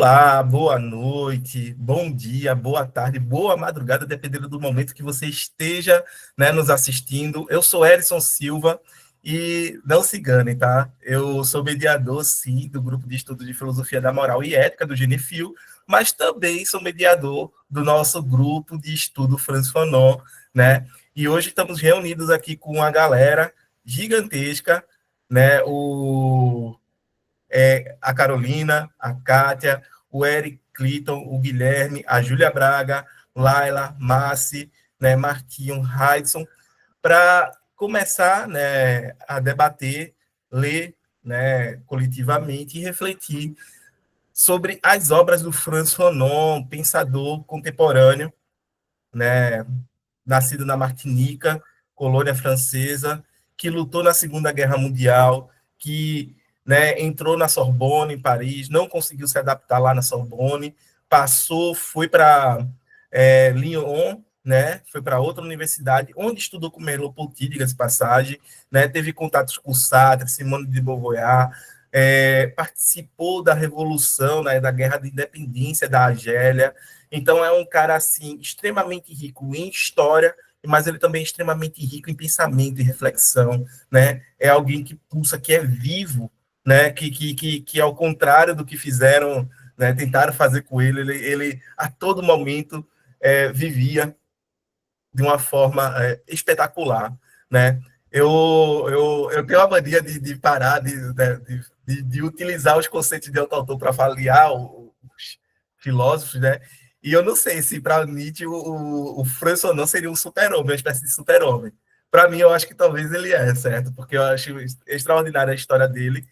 Olá, boa noite, bom dia, boa tarde, boa madrugada, dependendo do momento que você esteja, né, nos assistindo. Eu sou Erison Silva e não se enganem, tá? Eu sou mediador, sim, do grupo de estudo de filosofia da moral e ética do Genifil, mas também sou mediador do nosso grupo de estudo Franz Fanon, né? E hoje estamos reunidos aqui com uma galera gigantesca, né? A Carolina, a Kátia, o Eric Clinton, o Guilherme, a Júlia Braga, Laila, Massi, né, Marquinho, Heidson, para começar, né, a debater, ler, né, coletivamente e refletir sobre as obras do Franz Fanon, pensador contemporâneo, né, nascido na Martinica, colônia francesa, que lutou na Segunda Guerra Mundial, que, né, entrou na Sorbonne, em Paris, não conseguiu se adaptar lá na Sorbonne, passou, foi para Lyon, né, foi para outra universidade, onde estudou com Merleau-Ponty, diga-se de passagem, né, teve contatos com Sartre, Simone de Beauvoir, participou da Revolução, né, da Guerra de Independência da Argélia. Então, é um cara assim extremamente rico em história, mas ele também é extremamente rico em pensamento e reflexão, né? É alguém que pulsa, que é vivo, né? Que ao contrário do que fizeram, né? Tentaram fazer com ele a todo momento vivia de uma forma espetacular, né? Eu tenho a mania de parar de utilizar os conceitos de autor para avaliar os filósofos, né? E eu não sei se para Nietzsche o Franz Fanon seria um super-homem, uma espécie de super-homem. Para mim, eu acho que talvez ele é, certo? Porque eu acho extraordinária a história dele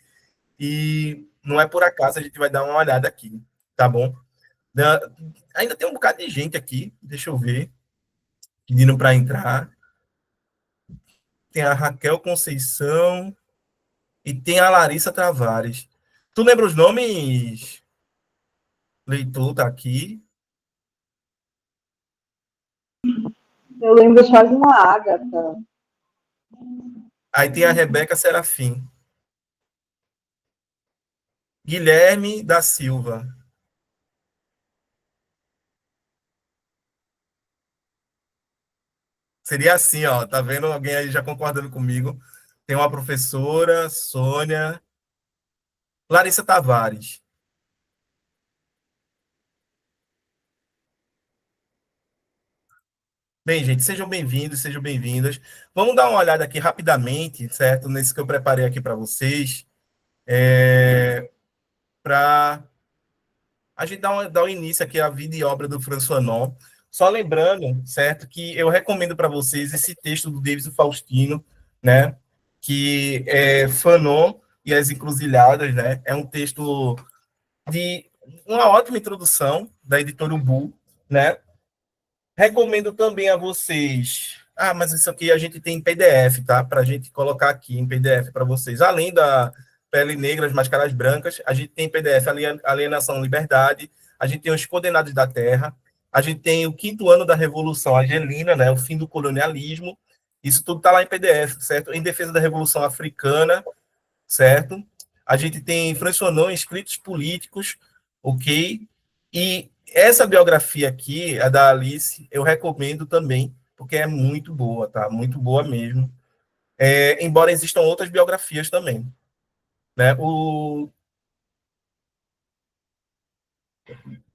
e não é por acaso, a gente vai dar uma olhada aqui, tá bom? Ainda tem um bocado de gente aqui, deixa eu ver, pedindo para entrar. Tem a Raquel Conceição e tem a Larissa Tavares. Tu lembra os nomes? Leitor tá aqui. Eu lembro só de uma Ágata. Aí tem a Rebeca Serafim. Guilherme da Silva. Seria assim, ó. Tá vendo alguém aí já concordando comigo? Tem uma professora, Sônia. Larissa Tavares. Bem, gente, sejam bem-vindos, sejam bem-vindas. Vamos dar uma olhada aqui rapidamente, certo? Nesse que eu preparei aqui para vocês. Para a gente dá um início aqui à vida e obra do Franz Fanon. Só lembrando, certo, que eu recomendo para vocês esse texto do David Faustino, né, que é Fanon e as Encruzilhadas, né, é um texto de uma ótima introdução da editora Ubu, né. Recomendo também a vocês. Ah, mas isso aqui a gente tem em PDF, tá? Para a gente colocar aqui em PDF para vocês. Além da Pele Negra, as Máscaras Brancas, a gente tem em PDF Alienação Liberdade, a gente tem Os Condenados da Terra, a gente tem o quinto ano da Revolução Argelina, né? O fim do colonialismo. Isso tudo está lá em PDF, certo? Em defesa da Revolução Africana, certo? A gente tem Franz Fanon, Escritos Políticos, ok? E essa biografia aqui, a da Alice, eu recomendo também, porque é muito boa, tá? Muito boa mesmo. Embora existam outras biografias também, né?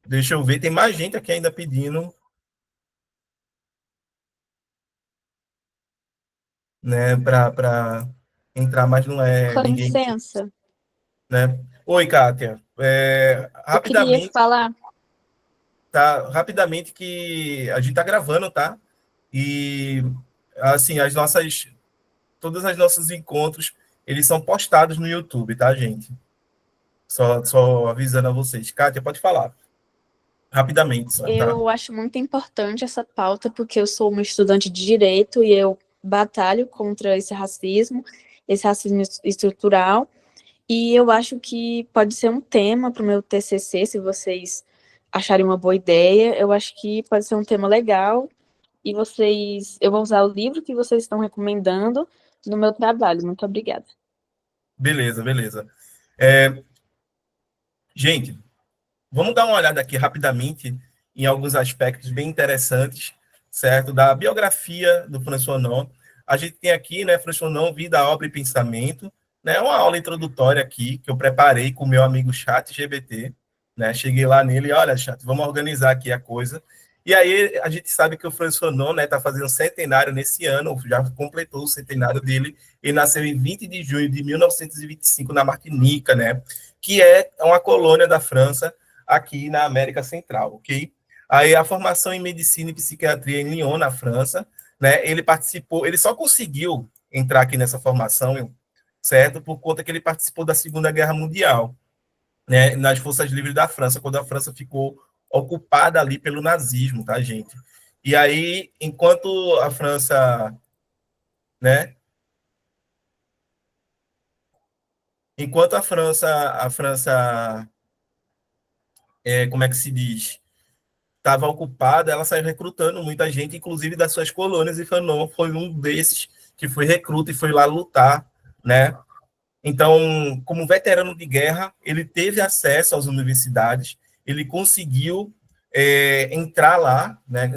Deixa eu ver, tem mais gente aqui ainda pedindo, né, para entrar, mas não é Com ninguém, licença, né? Oi, Kátia. eu queria Rapidamente, falar. tá? Rapidamente que a gente tá gravando, tá? E assim, todos os nossos encontros, eles são postados no YouTube, tá, gente? Só avisando a vocês. Kátia, pode falar. Rapidamente, só, tá? Eu acho muito importante essa pauta, porque eu sou uma estudante de direito e eu batalho contra esse racismo estrutural, e eu acho que pode ser um tema para o meu TCC, se vocês acharem uma boa ideia. Eu acho que pode ser um tema legal, e eu vou usar o livro que vocês estão recomendando no meu trabalho. Muito obrigada. Beleza, beleza. É, gente, vamos dar uma olhada aqui rapidamente em alguns aspectos bem interessantes, certo? Da biografia do François Fanon. A gente tem aqui, né, François Fanon, Vida, Obra e Pensamento, né? Uma aula introdutória aqui que eu preparei com o meu amigo Chat GBT, né? Cheguei lá nele e olha, Chat, vamos organizar aqui a coisa. E aí a gente sabe que o François Fanon, né, está fazendo centenário nesse ano, já completou o centenário dele. Ele nasceu em 20 de junho de 1925 na Martinica, né? Que é uma colônia da França aqui na América Central, ok? Aí a formação em medicina e psiquiatria em Lyon, na França, né? Ele participou, ele só conseguiu entrar aqui nessa formação, certo? Por conta que ele participou da Segunda Guerra Mundial, né? Nas Forças Livres da França, quando a França ficou ocupada ali pelo nazismo, tá, gente? E aí, enquanto a França, né? Enquanto a França, como é que se diz? Estava ocupada, ela saiu recrutando muita gente, inclusive das suas colônias, e Fanon foi um desses que foi recruta e foi lá lutar, né? Então, como veterano de guerra, ele teve acesso às universidades, ele conseguiu entrar lá, né?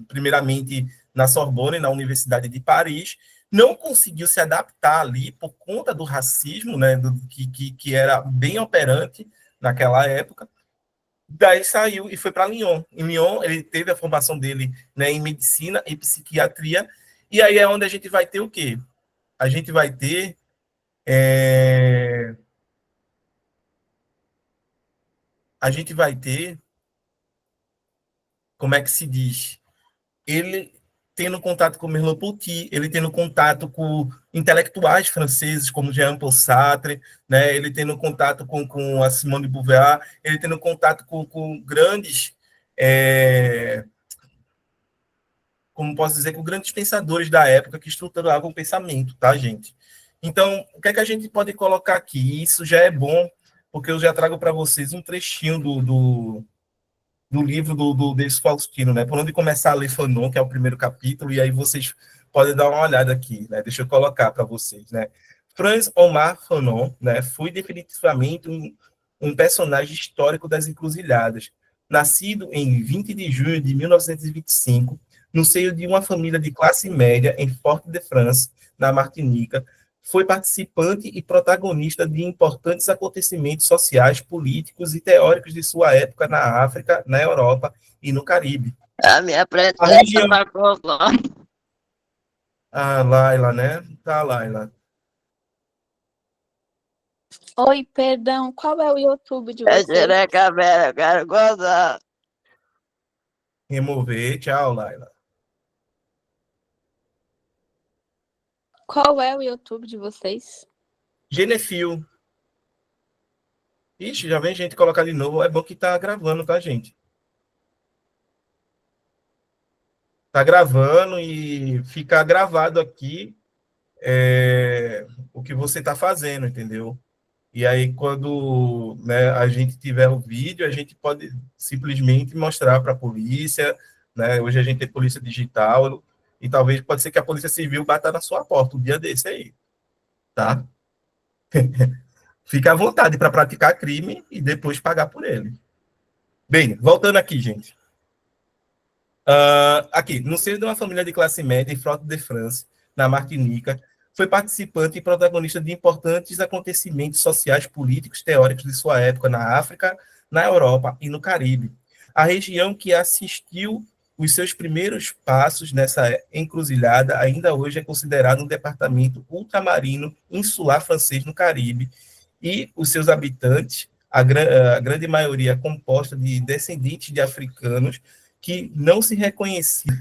Primeiramente na Sorbonne, na Universidade de Paris, não conseguiu se adaptar ali por conta do racismo, né? Que era bem operante naquela época. Daí saiu e foi para Lyon. Em Lyon, ele teve a formação dele, né, em medicina e psiquiatria. E aí é onde a gente vai ter o quê? A gente vai ter. é, A gente vai ter. Como é que se diz? Ele tendo contato com Merleau-Ponty, ele tendo contato com intelectuais franceses como Jean-Paul Sartre, né? Ele tendo contato com a Simone de Beauvoir, ele tendo contato com grandes. é, Como posso dizer, com grandes pensadores da época que estruturavam o pensamento, tá, gente? Então, o que é que a gente pode colocar aqui? Isso já é bom, porque eu já trago para vocês um trechinho do livro do Denis Faustino, né? Por onde começar a ler Fanon, que é o primeiro capítulo, e aí vocês podem dar uma olhada aqui, né? Deixa eu colocar para vocês, né? Franz Omar Fanon, né? Foi definitivamente um personagem histórico das encruzilhadas. Nascido em 20 de junho de 1925, no seio de uma família de classe média em Fort-de-France, na Martinica, foi participante e protagonista de importantes acontecimentos sociais, políticos e teóricos de sua época na África, na Europa e no Caribe. A minha A presença região. tá com Ah, Laila, né? Tá, Laila. Oi, perdão, qual é o YouTube de É vocês? xereca velha, eu quero gozar. Remover. Tchau, Laila. Qual é o YouTube de vocês? Genefil. Ixi, já vem gente colocar de novo. É bom que tá gravando, tá, gente? Tá gravando e fica gravado aqui o que você tá fazendo, entendeu? E aí, quando, né, a gente tiver o vídeo, a gente pode simplesmente mostrar para a polícia, né? Hoje a gente tem polícia digital, e talvez pode ser que a polícia civil bata na sua porta um dia desse aí, tá? Fica à vontade para praticar crime e depois pagar por ele. Bem, voltando aqui, gente. Aqui, no seio de uma família de classe média em Fort-de-France, na Martinica, foi participante e protagonista de importantes acontecimentos sociais, políticos, teóricos de sua época na África, na Europa e no Caribe. A região que assistiu os seus primeiros passos nessa encruzilhada ainda hoje é considerado um departamento ultramarino insular francês no Caribe, e os seus habitantes, a grande maioria composta de descendentes de africanos, que não se reconheciam.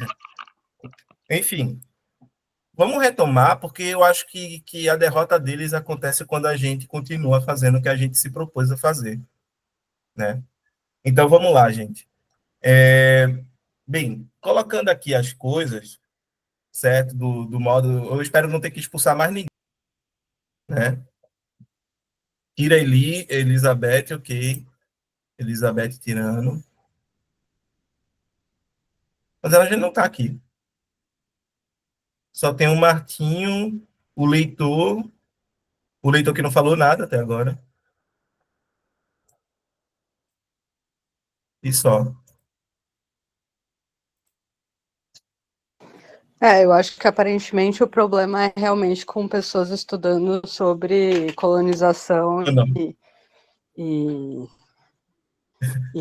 Enfim, vamos retomar, porque eu acho que a derrota deles acontece quando a gente continua fazendo o que a gente se propôs a fazer, né? Então, vamos lá, gente. Bem, colocando aqui as coisas, certo? Do modo... Eu espero não ter que expulsar mais ninguém, né? Tira Eli, Elizabeth, ok. Elizabeth tirando. Mas ela já não está aqui. Só tem o Martinho, o leitor que não falou nada até agora. e só. Eu acho que aparentemente o problema é realmente com pessoas estudando sobre colonização Não. e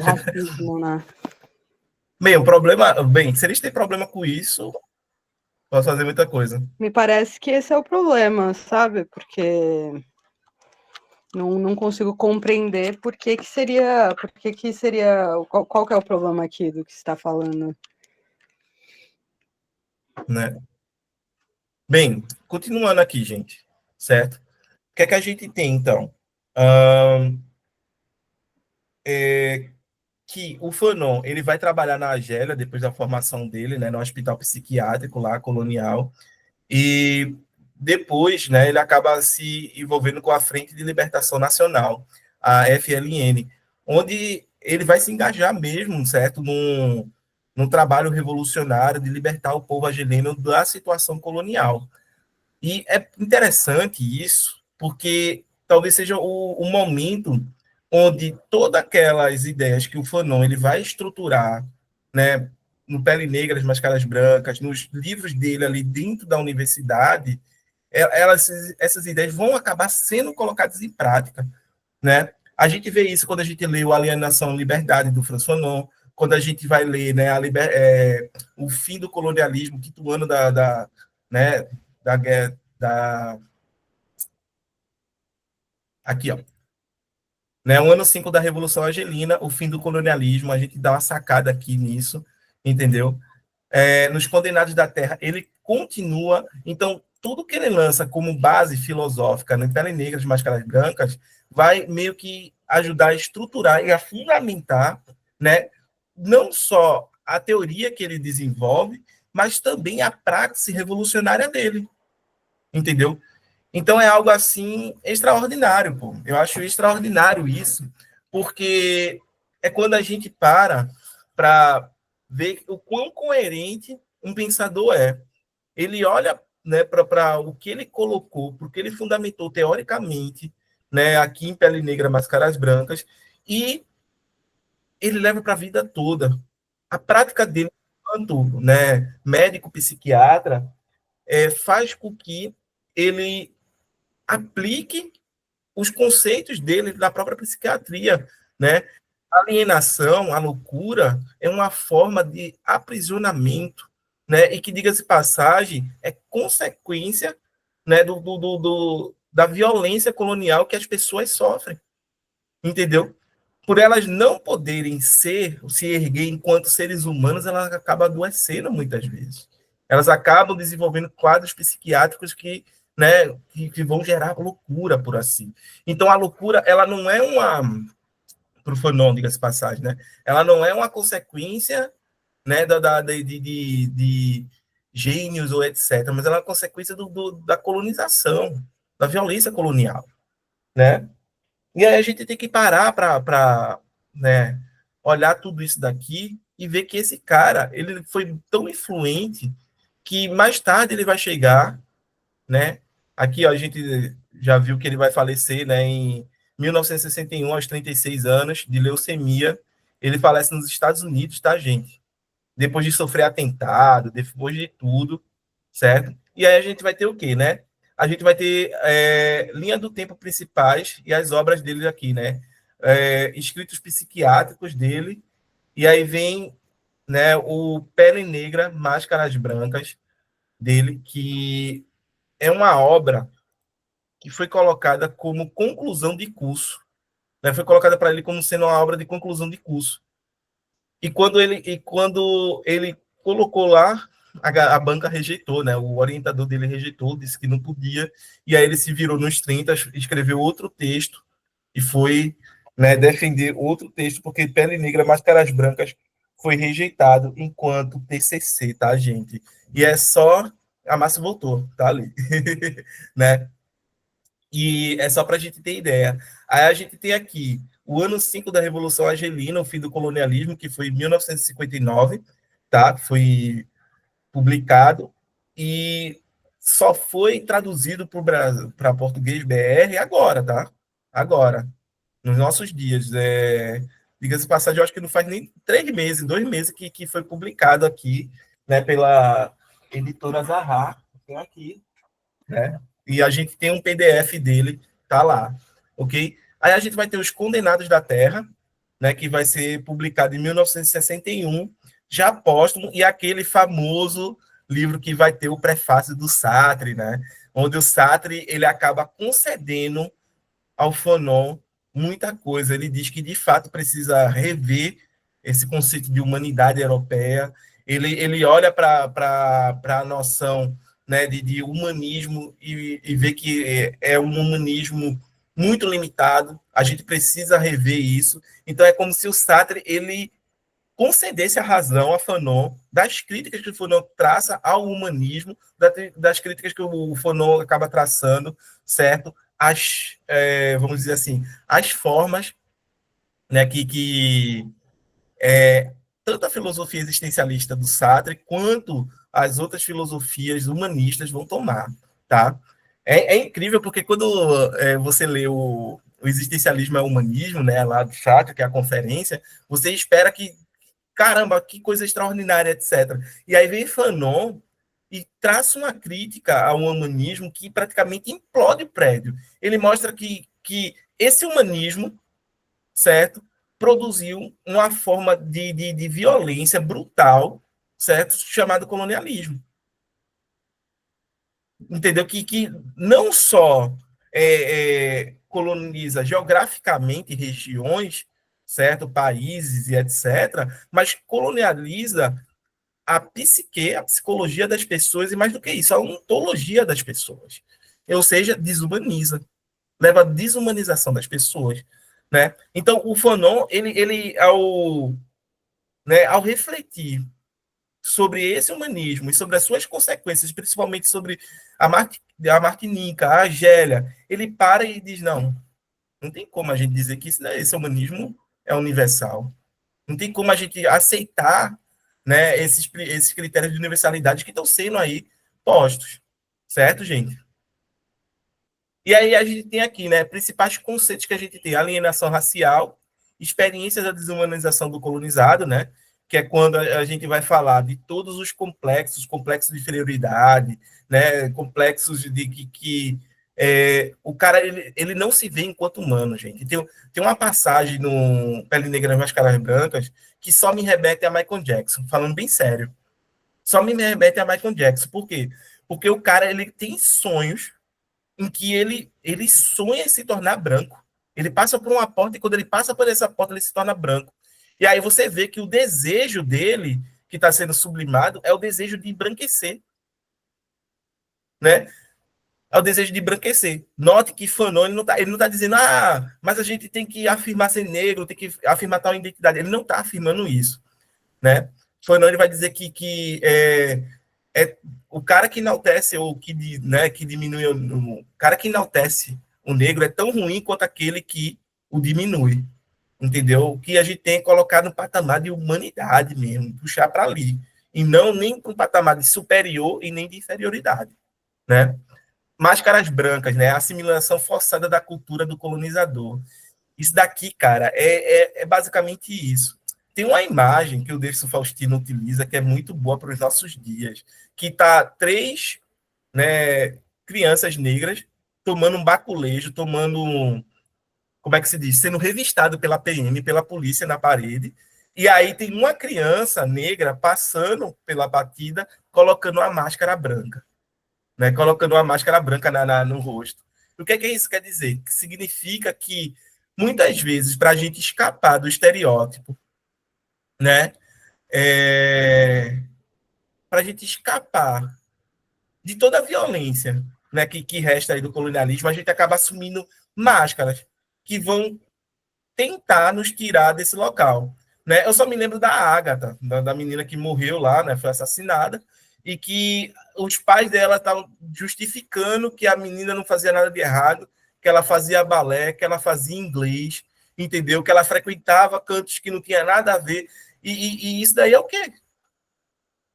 racismo, né? Bem, o problema. Bem, se eles têm problema com isso, posso fazer muita coisa. Me parece que esse é o problema, sabe? Porque não consigo compreender por que seria. Qual que é o problema aqui do que você está falando? Né? Bem, continuando aqui, gente, certo? O que é que a gente tem, então? Que o Fanon, ele vai trabalhar na Argélia, depois da formação dele, né, no hospital psiquiátrico lá, colonial, e depois, né, ele acaba se envolvendo com a Frente de Libertação Nacional, a FLN, onde ele vai se engajar mesmo, certo, num trabalho revolucionário de libertar o povo argelino da situação colonial. E é interessante isso, porque talvez seja o momento onde todas aquelas ideias que o Fanon ele vai estruturar, né, no Pele Negra, as Máscaras Brancas, nos livros dele ali dentro da universidade, essas ideias vão acabar sendo colocadas em prática, né? A gente vê isso quando a gente lê o Alienação e Liberdade, do François Fanon, quando a gente vai ler, né, o fim do colonialismo, quinto ano né, da guerra, aqui, ó, né, o ano 5 da Revolução Argelina, o fim do colonialismo, a gente dá uma sacada aqui nisso, entendeu? Nos Condenados da Terra, ele continua, então, tudo que ele lança como base filosófica no Pele Negra, de Máscaras Brancas, vai meio que ajudar a estruturar e a fundamentar, né, não só a teoria que ele desenvolve, mas também a praxe revolucionária dele, entendeu? Então é algo assim extraordinário, pô. Eu acho extraordinário isso, porque é quando a gente para ver o quão coerente um pensador é. Ele olha, né, para o que ele colocou, para o que ele fundamentou teoricamente, né, aqui em Pele Negra, Máscaras Brancas, e ele leva para a vida toda. A prática dele, enquanto, né, médico psiquiatra, faz com que ele aplique os conceitos dele da própria psiquiatria, né? A alienação, a loucura é uma forma de aprisionamento, né? E que, diga-se passagem, é consequência, né, da violência colonial que as pessoas sofrem, entendeu? Por elas não poderem se erguer enquanto seres humanos, elas acabam adoecendo muitas vezes. Elas acabam desenvolvendo quadros psiquiátricos né, que vão gerar loucura, por assim. Então, a loucura, ela não é para o Fanon, diga-se passagem, né? Ela não é uma consequência, né, de gênios ou etc., mas ela é uma consequência da colonização, da violência colonial, né? E aí a gente tem que parar para, né, olhar tudo isso daqui e ver que esse cara, ele foi tão influente que mais tarde ele vai chegar, né? Aqui, ó, a gente já viu que ele vai falecer, né, em 1961, aos 36 anos, de leucemia. Ele falece nos Estados Unidos, tá, gente? Depois de sofrer atentado, depois de tudo, certo? E aí a gente vai ter o quê, né? A gente vai ter linha do tempo principais e as obras dele aqui, né? Escritos psiquiátricos dele, e aí vem, né, o Pele Negra, Máscaras Brancas dele, que é uma obra que foi colocada como conclusão de curso, né? Foi colocada para ele como sendo uma obra de conclusão de curso. E quando ele colocou lá, a banca rejeitou, né? O orientador dele rejeitou, disse que não podia, e aí ele se virou nos 30, escreveu outro texto e foi, né, defender outro texto, porque Pele Negra, Máscaras Brancas foi rejeitado enquanto TCC, tá, gente? E é só... A Márcia voltou, tá ali. Né? E é só para a gente ter ideia. Aí a gente tem aqui o ano 5 da Revolução Argelina, o fim do colonialismo, que foi em 1959, tá? Foi publicado e só foi traduzido para português BR agora, tá? Agora, nos nossos dias. Diga-se de passagem, eu acho que não faz nem 3 meses, 2 meses que foi publicado aqui, né, pela editora Zahar, tem aqui, né? E a gente tem um PDF dele, tá lá, ok? Aí a gente vai ter Os Condenados da Terra, né, que vai ser publicado em 1961, já póstumo, e aquele famoso livro que vai ter o prefácio do Sartre, né, onde o Sartre ele acaba concedendo ao Fanon muita coisa. Ele diz que, de fato, precisa rever esse conceito de humanidade europeia. Ele olha para a noção, né, de humanismo e vê que é um humanismo muito limitado. A gente precisa rever isso. Então, é como se o Sartre ele concedesse a razão a Fanon das críticas que o Fanon traça ao humanismo, das críticas que o Fanon acaba traçando, certo? Vamos dizer assim, as formas, né, tanto a filosofia existencialista do Sartre quanto as outras filosofias humanistas vão tomar, tá? É incrível porque quando você lê o Existencialismo é Humanismo, né, lá do Sartre, que é a conferência, você espera que, caramba, que coisa extraordinária, etc. E aí vem Fanon e traça uma crítica ao humanismo que praticamente implode o prédio. Ele mostra que esse humanismo, certo, produziu uma forma de violência brutal, certo, chamado colonialismo. Entendeu? Que não só coloniza geograficamente regiões, certo, países e etc., mas colonializa a psique, a psicologia das pessoas, e mais do que isso, a ontologia das pessoas. Ou seja, desumaniza, leva à desumanização das pessoas. Né? Então, o Fanon, ao refletir sobre esse humanismo e sobre as suas consequências, principalmente sobre a Martinica, a Argélia, ele para e diz, não tem como a gente dizer que esse humanismo é universal. Não tem como a gente aceitar, né, esses critérios de universalidade que estão sendo aí postos. Certo, gente? E aí a gente tem aqui, né, principais conceitos que a gente tem: alienação racial, experiências da desumanização do colonizado, né, que é quando a gente vai falar de todos os complexos de inferioridade, né, complexos de que o cara ele não se vê enquanto humano, gente. Tem uma passagem no Pele Negra nas Máscaras Brancas que só me remete a Michael Jackson, falando bem sério. Só me remete a Michael Jackson. Por quê? Porque o cara ele tem sonhos em que ele sonha em se tornar branco. Ele passa por uma porta e quando ele passa por essa porta ele se torna branco. E aí você vê que o desejo dele, que está sendo sublimado, é o desejo de embranquecer. Né? É o desejo de embranquecer. Note que Fanon ele não tá dizendo, mas a gente tem que afirmar ser negro, tem que afirmar tal identidade. Ele não está afirmando isso. Né? Fanon ele vai dizer que o cara que enaltece ou que diminui o cara que enaltece o negro é tão ruim quanto aquele que o diminui, entendeu? O que a gente tem que colocar no patamar de humanidade mesmo, puxar para ali, e não nem para um patamar de superior e nem de inferioridade, né? Máscaras brancas, né? A assimilação forçada da cultura do colonizador. Isso daqui, cara, é basicamente isso. Tem uma imagem que o Davidson Faustino utiliza que é muito boa para os nossos dias, que tá 3, né, crianças negras tomando um baculejo, como é que se diz? Sendo revistado pela PM, pela polícia na parede. E aí tem uma criança negra passando pela batida, colocando uma máscara branca, né? Colocando uma máscara branca no rosto. O que é que isso quer dizer? Que significa que muitas vezes, para a gente escapar do estereótipo, né? Para a gente escapar de toda a violência, né, que resta aí do colonialismo, a gente acaba assumindo máscaras que vão tentar nos tirar desse local. Né? Eu só me lembro da Ágata, da menina que morreu lá, né, foi assassinada, e que os pais dela estavam justificando que a menina não fazia nada de errado, que ela fazia balé, que ela fazia inglês, entendeu? Que ela frequentava cantos que não tinha nada a ver. E isso daí é o quê?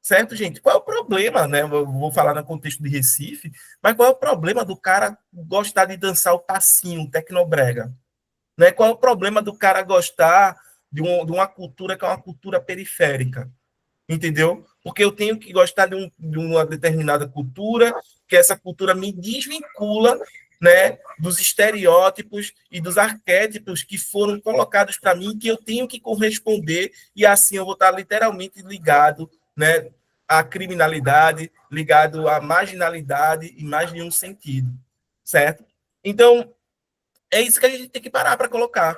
Certo, gente? Qual é o problema, né? Eu vou falar no contexto de Recife, mas qual é o problema do cara gostar de dançar o passinho, o tecnobrega? Né? Qual é o problema do cara gostar de uma cultura que é uma cultura periférica, entendeu? Porque eu tenho que gostar de uma determinada cultura, que essa cultura me desvincula, né, dos estereótipos e dos arquétipos que foram colocados para mim, que eu tenho que corresponder, e assim eu vou estar literalmente ligado, né, à criminalidade, ligado à marginalidade em mais de um sentido, certo? Então, é isso que a gente tem que parar para colocar,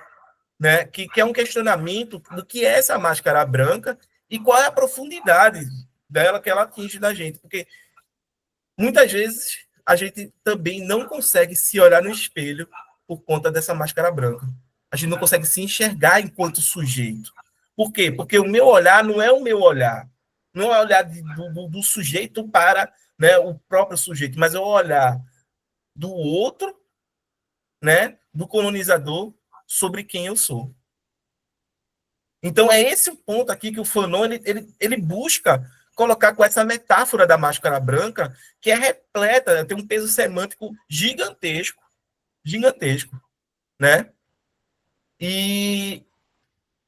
né? Que é um questionamento do que é essa máscara branca e qual é a profundidade dela que ela atinge da gente, porque muitas vezes a gente também não consegue se olhar no espelho por conta dessa máscara branca. A gente não consegue se enxergar enquanto sujeito. Por quê? Porque o meu olhar não é o meu olhar. Não é o olhar do sujeito para, né, o próprio sujeito, mas é o olhar do outro, né, do colonizador, sobre quem eu sou. Então, é esse o ponto aqui que o Fanon ele busca colocar com essa metáfora da máscara branca, que é repleta, tem um peso semântico gigantesco, gigantesco, né? E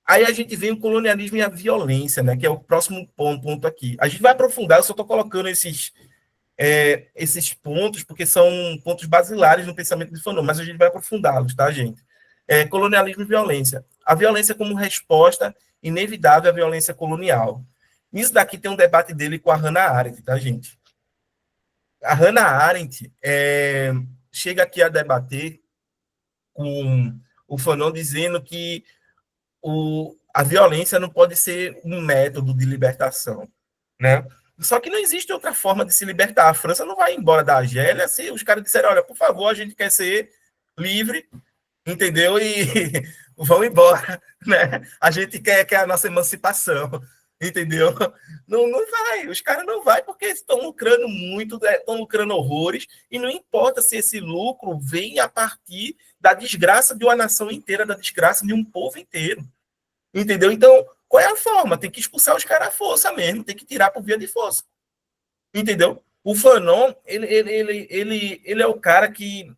aí a gente vem o colonialismo e a violência, né? Que é o próximo ponto aqui. A gente vai aprofundar, eu só estou colocando esses pontos, porque são pontos basilares no pensamento de Fanon, mas a gente vai aprofundá-los, tá, gente? Colonialismo e violência. A violência como resposta inevitável à violência colonial. Isso daqui tem um debate dele com a Hannah Arendt, tá, gente? A Hannah Arendt chega aqui a debater com o Fanon dizendo que a violência não pode ser um método de libertação, né? Só que não existe outra forma de se libertar. A França não vai embora da Argélia se os caras disserem, olha, por favor, a gente quer ser livre, entendeu? E vão embora, né? A gente quer a nossa emancipação, entendeu? Não vai, os caras não vai porque estão lucrando muito, estão lucrando horrores, e não importa se esse lucro vem a partir da desgraça de uma nação inteira, da desgraça de um povo inteiro, entendeu? Então, qual é a forma? Tem que expulsar os caras à força mesmo, tem que tirar por via de força, entendeu? O Fanon, ele é o cara que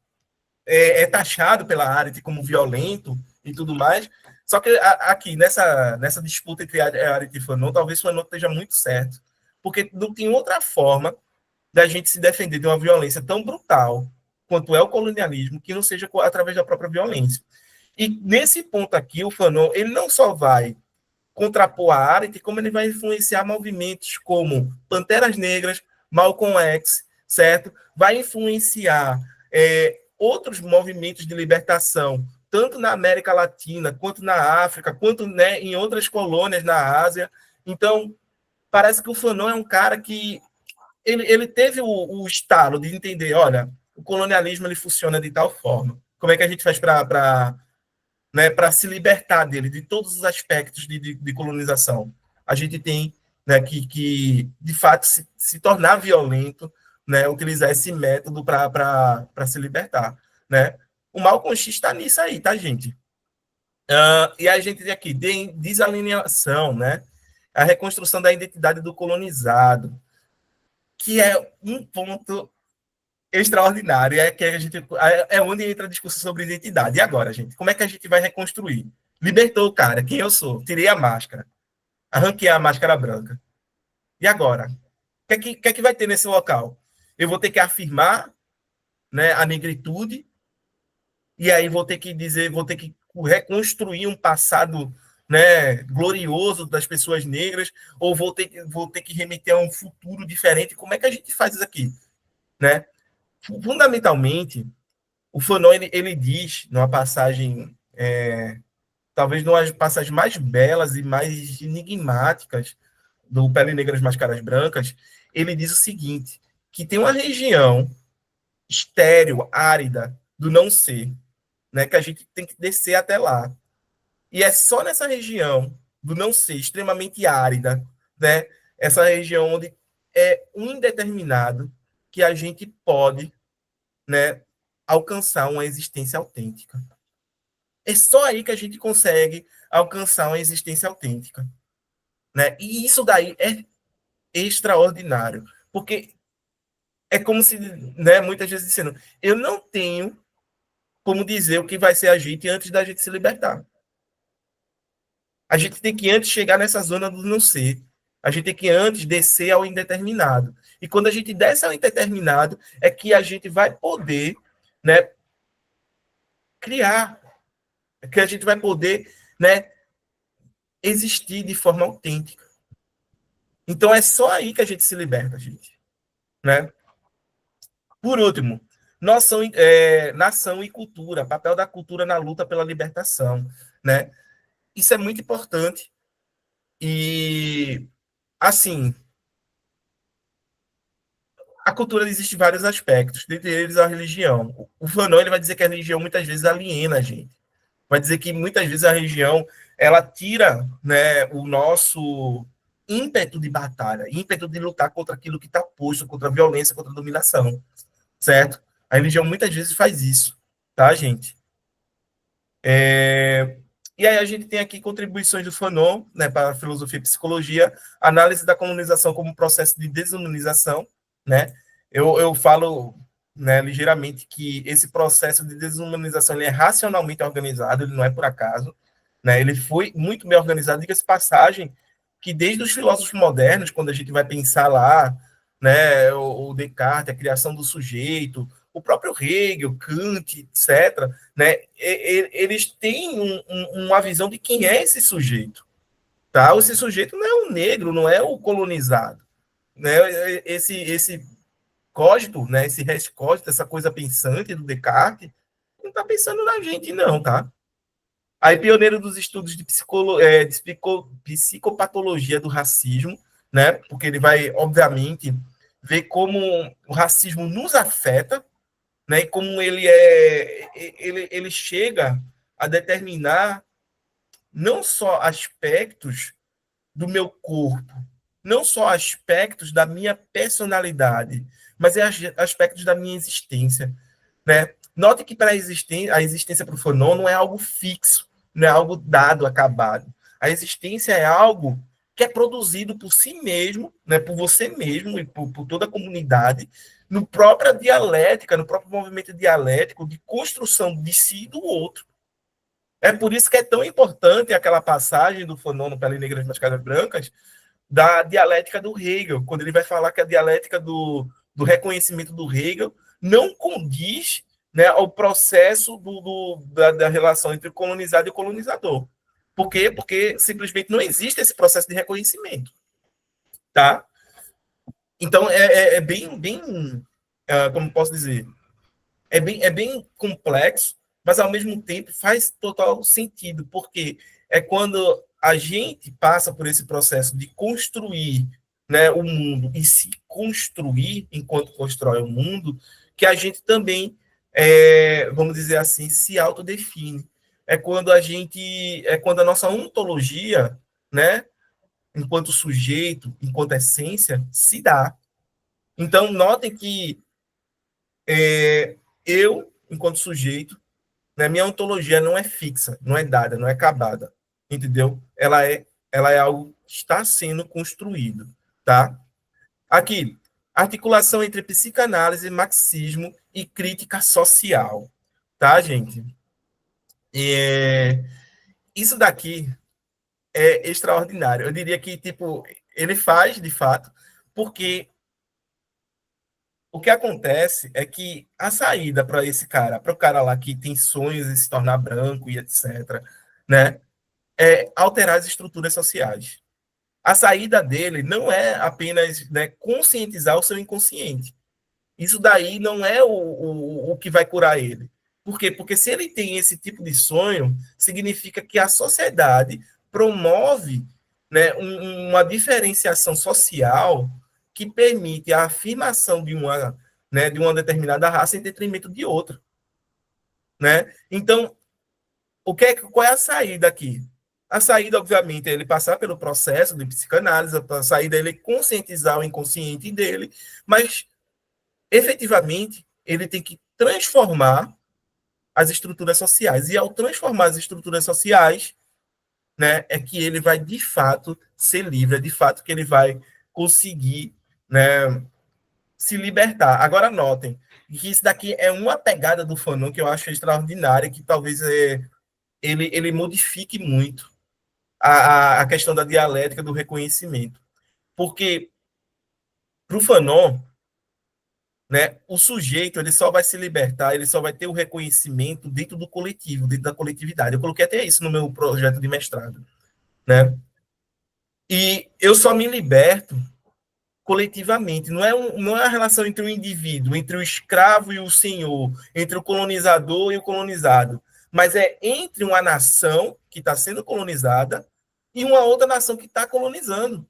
é taxado pela Arendt como violento e tudo mais. Só que aqui, nessa disputa entre Arendt e Fanon, talvez Fanon esteja muito certo. Porque não tem outra forma da gente se defender de uma violência tão brutal quanto é o colonialismo, que não seja através da própria violência. E nesse ponto aqui, o Fanon, ele não só vai contrapor a Arendt, como ele vai influenciar movimentos como Panteras Negras, Malcolm X, certo? Vai influenciar outros movimentos de libertação, tanto na América Latina, quanto na África, quanto, né, em outras colônias na Ásia. Então, parece que o Fanon é um cara que ele teve o estalo de entender, olha, o colonialismo ele funciona de tal forma. Como é que a gente faz para se libertar dele, de todos os aspectos de colonização? A gente tem, né, que de fato, se tornar violento, né, utilizar esse método para se libertar, né? O Malcolm X está nisso aí, tá, gente? E a gente tem aqui desalineação, né? A reconstrução da identidade do colonizado, que é um ponto extraordinário, que é onde entra a discussão sobre identidade. E agora, gente? Como é que a gente vai reconstruir? Libertou o cara, quem eu sou? Tirei a máscara, arranquei a máscara branca. E agora? O que é que vai ter nesse local? Eu vou ter que afirmar, né, a negritude, e aí vou ter que reconstruir um passado, né, glorioso das pessoas negras, ou vou ter que remeter a um futuro diferente. Como é que a gente faz isso aqui? Né? Fundamentalmente, o Fanon ele diz, numa passagem, talvez uma das passagens mais belas e mais enigmáticas do Pele Negras Máscaras Brancas, ele diz o seguinte, que tem uma região estéril, árida, do não ser, né, que a gente tem que descer até lá. E é só nessa região do não ser, extremamente árida, né, essa região onde é um indeterminado, que a gente pode, né, alcançar uma existência autêntica. É só aí que a gente consegue alcançar uma existência autêntica, né? E isso daí é extraordinário, porque é como se, né, muitas vezes dizendo, eu não tenho como dizer o que vai ser a gente antes da gente se libertar. A gente tem que antes chegar nessa zona do não ser. A gente tem que antes descer ao indeterminado. E quando a gente desce ao indeterminado, é que a gente vai poder, né, criar, é que a gente vai poder, né, existir de forma autêntica. Então é só aí que a gente se liberta, gente, né? Por último, nação e cultura, papel da cultura na luta pela libertação, né? Isso é muito importante e, assim, a cultura existe vários aspectos, dentre eles a religião. O Fanon ele vai dizer que a religião muitas vezes aliena a gente, vai dizer que muitas vezes a religião ela tira, né, o nosso ímpeto de batalha, ímpeto de lutar contra aquilo que está posto, contra a violência, contra a dominação, certo? A religião muitas vezes faz isso, tá, gente? E aí a gente tem aqui contribuições do Fanon, né, para a filosofia e psicologia, análise da colonização como processo de desumanização, né? Eu falo, né, ligeiramente que esse processo de desumanização ele é racionalmente organizado, ele não é por acaso, né? Ele foi muito bem organizado, diga-se passagem, que desde os filósofos modernos, quando a gente vai pensar lá, né, o Descartes, a criação do sujeito, o próprio Hegel, Kant, etc., né, eles têm uma visão de quem é esse sujeito. Tá? Esse sujeito não é o negro, não é o colonizado. Né? Esse código, né, esse rescódigo, essa coisa pensante do Descartes, não está pensando na gente, não, tá? Aí, pioneiro dos estudos de psicopatologia do racismo, né? Porque ele vai, obviamente, ver como o racismo nos afeta, né? E como ele chega a determinar não só aspectos do meu corpo, não só aspectos da minha personalidade, mas aspectos da minha existência, né? Note que para a existência para o Fanon não é algo fixo, não é algo dado, acabado. A existência é algo que é produzido por si mesmo, né, por você mesmo e por toda a comunidade, no própria dialética, no próprio movimento dialético de construção de si e do outro. É por isso que é tão importante aquela passagem do Fanon no Pele Negra nas Casas Brancas, da dialética do Hegel, quando ele vai falar que a dialética do reconhecimento do Hegel não condiz, né, ao processo da relação entre o colonizado e o colonizador. Por quê? Porque simplesmente não existe esse processo de reconhecimento. Tá? Então, é bem como posso dizer, é bem complexo, mas ao mesmo tempo faz total sentido, porque é quando a gente passa por esse processo de construir, né, o mundo e se construir enquanto constrói o mundo, que a gente também, vamos dizer assim, se autodefine. É quando a nossa ontologia, né, enquanto sujeito, enquanto essência, se dá. Então, notem que eu, enquanto sujeito, né, minha ontologia não é fixa, não é dada, não é acabada, entendeu? Ela é algo que está sendo construído, tá? Aqui, articulação entre psicanálise, marxismo e crítica social, tá, gente? Isso daqui é extraordinário. Eu diria que, tipo, ele faz, de fato, porque o que acontece é que a saída para o cara lá que tem sonhos em se tornar branco e etc., né, é alterar as estruturas sociais. A saída dele não é apenas, né, conscientizar o seu inconsciente. Isso daí não é o que vai curar ele. Por quê? Porque se ele tem esse tipo de sonho, significa que a sociedade promove, né, uma diferenciação social que permite a afirmação de uma determinada raça em detrimento de outra. Né? Então, qual é a saída aqui? A saída, obviamente, é ele passar pelo processo de psicanálise, a saída é ele conscientizar o inconsciente dele, mas, efetivamente, ele tem que transformar as estruturas sociais. E, ao transformar as estruturas sociais, né, é que ele vai, de fato, ser livre, é de fato que ele vai conseguir, né, se libertar. Agora, notem que isso daqui é uma pegada do Fanon que eu acho extraordinária, que talvez ele modifique muito, a questão da dialética do reconhecimento. Porque, para o Fanon, né, o sujeito ele só vai se libertar, ele só vai ter o reconhecimento dentro do coletivo, dentro da coletividade. Eu coloquei até isso no meu projeto de mestrado. Né? E eu só me liberto coletivamente. Não é a relação entre o indivíduo, entre o escravo e o senhor, entre o colonizador e o colonizado, mas é entre uma nação que está sendo colonizada e uma outra nação que está colonizando.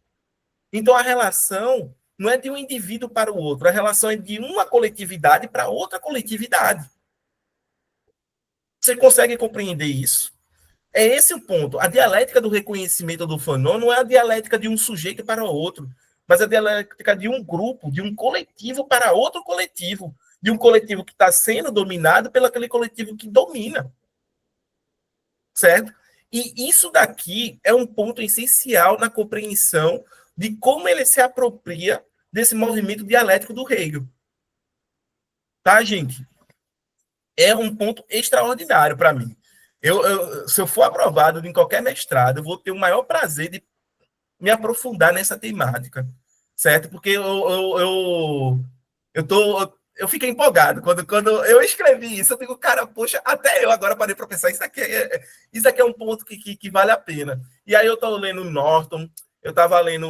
Então, a relação não é de um indivíduo para o outro, a relação é de uma coletividade para outra coletividade. Você consegue compreender isso? É esse o ponto. A dialética do reconhecimento do Fanon não é a dialética de um sujeito para o outro, mas a dialética de um grupo, de um coletivo para outro coletivo, de um coletivo que está sendo dominado pelo aquele coletivo que domina. Certo? E isso daqui é um ponto essencial na compreensão de como ele se apropria desse movimento dialético do Hegel. Tá, gente? É um ponto extraordinário para mim. Se eu for aprovado em qualquer mestrado, eu vou ter o maior prazer de me aprofundar nessa temática, certo? Porque eu fiquei empolgado quando eu escrevi isso. Eu digo, cara, poxa, até eu agora parei para pensar, isso aqui é um ponto que vale a pena. E aí eu estou lendo Norton, eu estava lendo,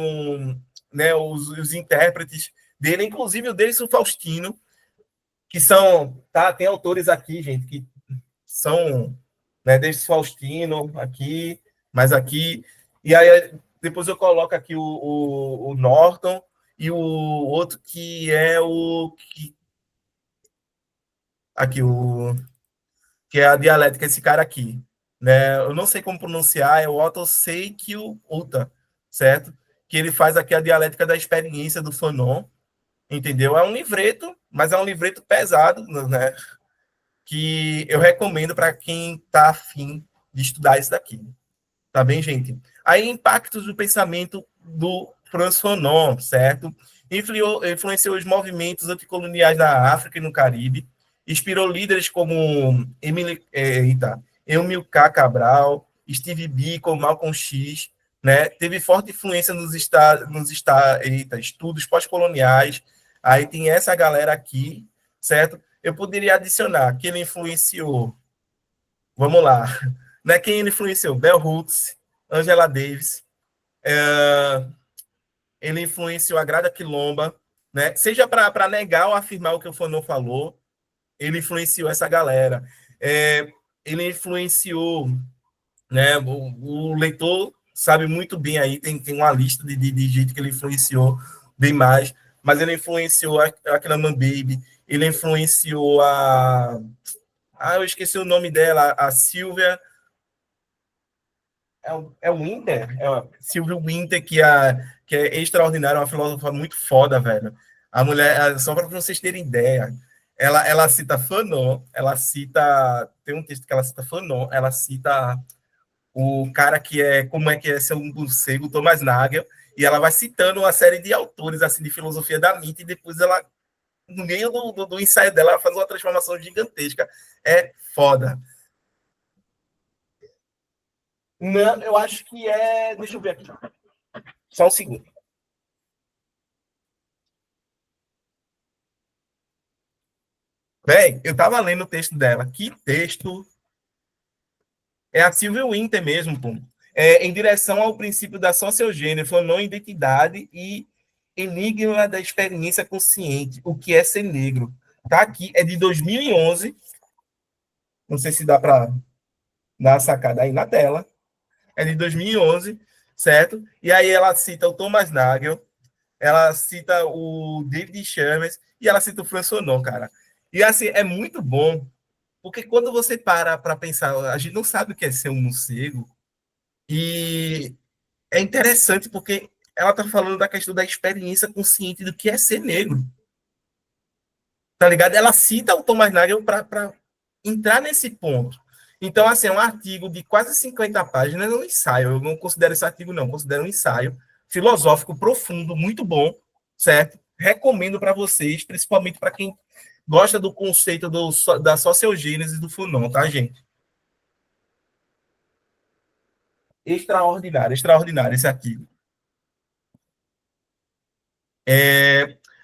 né, os intérpretes dele, inclusive o Deison Faustino, que são, tá, tem autores aqui, gente, que são, né, desde Faustino aqui, mas aqui, e aí depois eu coloco aqui o Norton e o outro que é que é a dialética, esse cara aqui, né? Eu não sei como pronunciar, é o Otto Seikio Uta, certo? Que ele faz aqui a dialética da experiência do Fanon, entendeu? É um livreto, mas é um livreto pesado, né? Que eu recomendo para quem está afim de estudar isso daqui. Tá bem, gente? Aí, impactos do pensamento do Franz Fanon, certo? Influenciou os movimentos anticoloniais na África e no Caribe, inspirou líderes como Amilcar Cabral, Steve Biko, Malcolm X, né? Teve forte influência nos estudos pós-coloniais. Aí tem essa galera aqui, certo? Eu poderia adicionar que ele influenciou, vamos lá, né? Quem ele influenciou? Bell Hooks, Angela Davis, ele influenciou a Grada Quilomba, né? Seja para negar ou afirmar o que o Fanon falou, ele influenciou essa galera. Ele influenciou, né? O leitor sabe muito bem aí, tem uma lista de gente que ele influenciou bem mais, mas ele influenciou a Claman Baby, ele influenciou eu esqueci o nome dela, a Silvia. É o Winter? Sylvia Winter, que é extraordinária, uma filósofa muito foda, velho. A mulher, só para vocês terem ideia, ela cita Fanon, ela cita. Tem um texto que ela cita Fanon, ela cita o cara que é. Como é que é ser um morcego, Thomas Nagel, e ela vai citando uma série de autores assim, de filosofia da mente, e depois ela, no meio do ensaio dela, ela faz uma transformação gigantesca. É foda. Não, eu acho que é. Deixa eu ver aqui. Só um segundo. Véi, eu tava lendo o texto dela. Que texto? É a Sylvia Winter mesmo, pô. Em direção ao princípio da sociogênese, Fanon, identidade e enigma da experiência consciente, o que é ser negro. Tá aqui, é de 2011. Não sei se dá para dar uma sacada aí na tela. É de 2011, certo? E aí ela cita o Thomas Nagel, ela cita o David Chalmers e ela cita o Franz Fanon, cara. E assim, é muito bom, porque quando você para pensar, a gente não sabe o que é ser um morcego, e é interessante porque ela está falando da questão da experiência consciente do que é ser negro. Tá ligado? Ela cita o Thomas Nagel para entrar nesse ponto. Então, assim, é um artigo de quase 50 páginas, é um ensaio. Eu não considero esse artigo, não. Considero um ensaio filosófico profundo, muito bom, certo? Recomendo para vocês, principalmente para quem gosta do conceito da sociogênese do Fanon, tá, gente? Extraordinário, extraordinário esse aqui.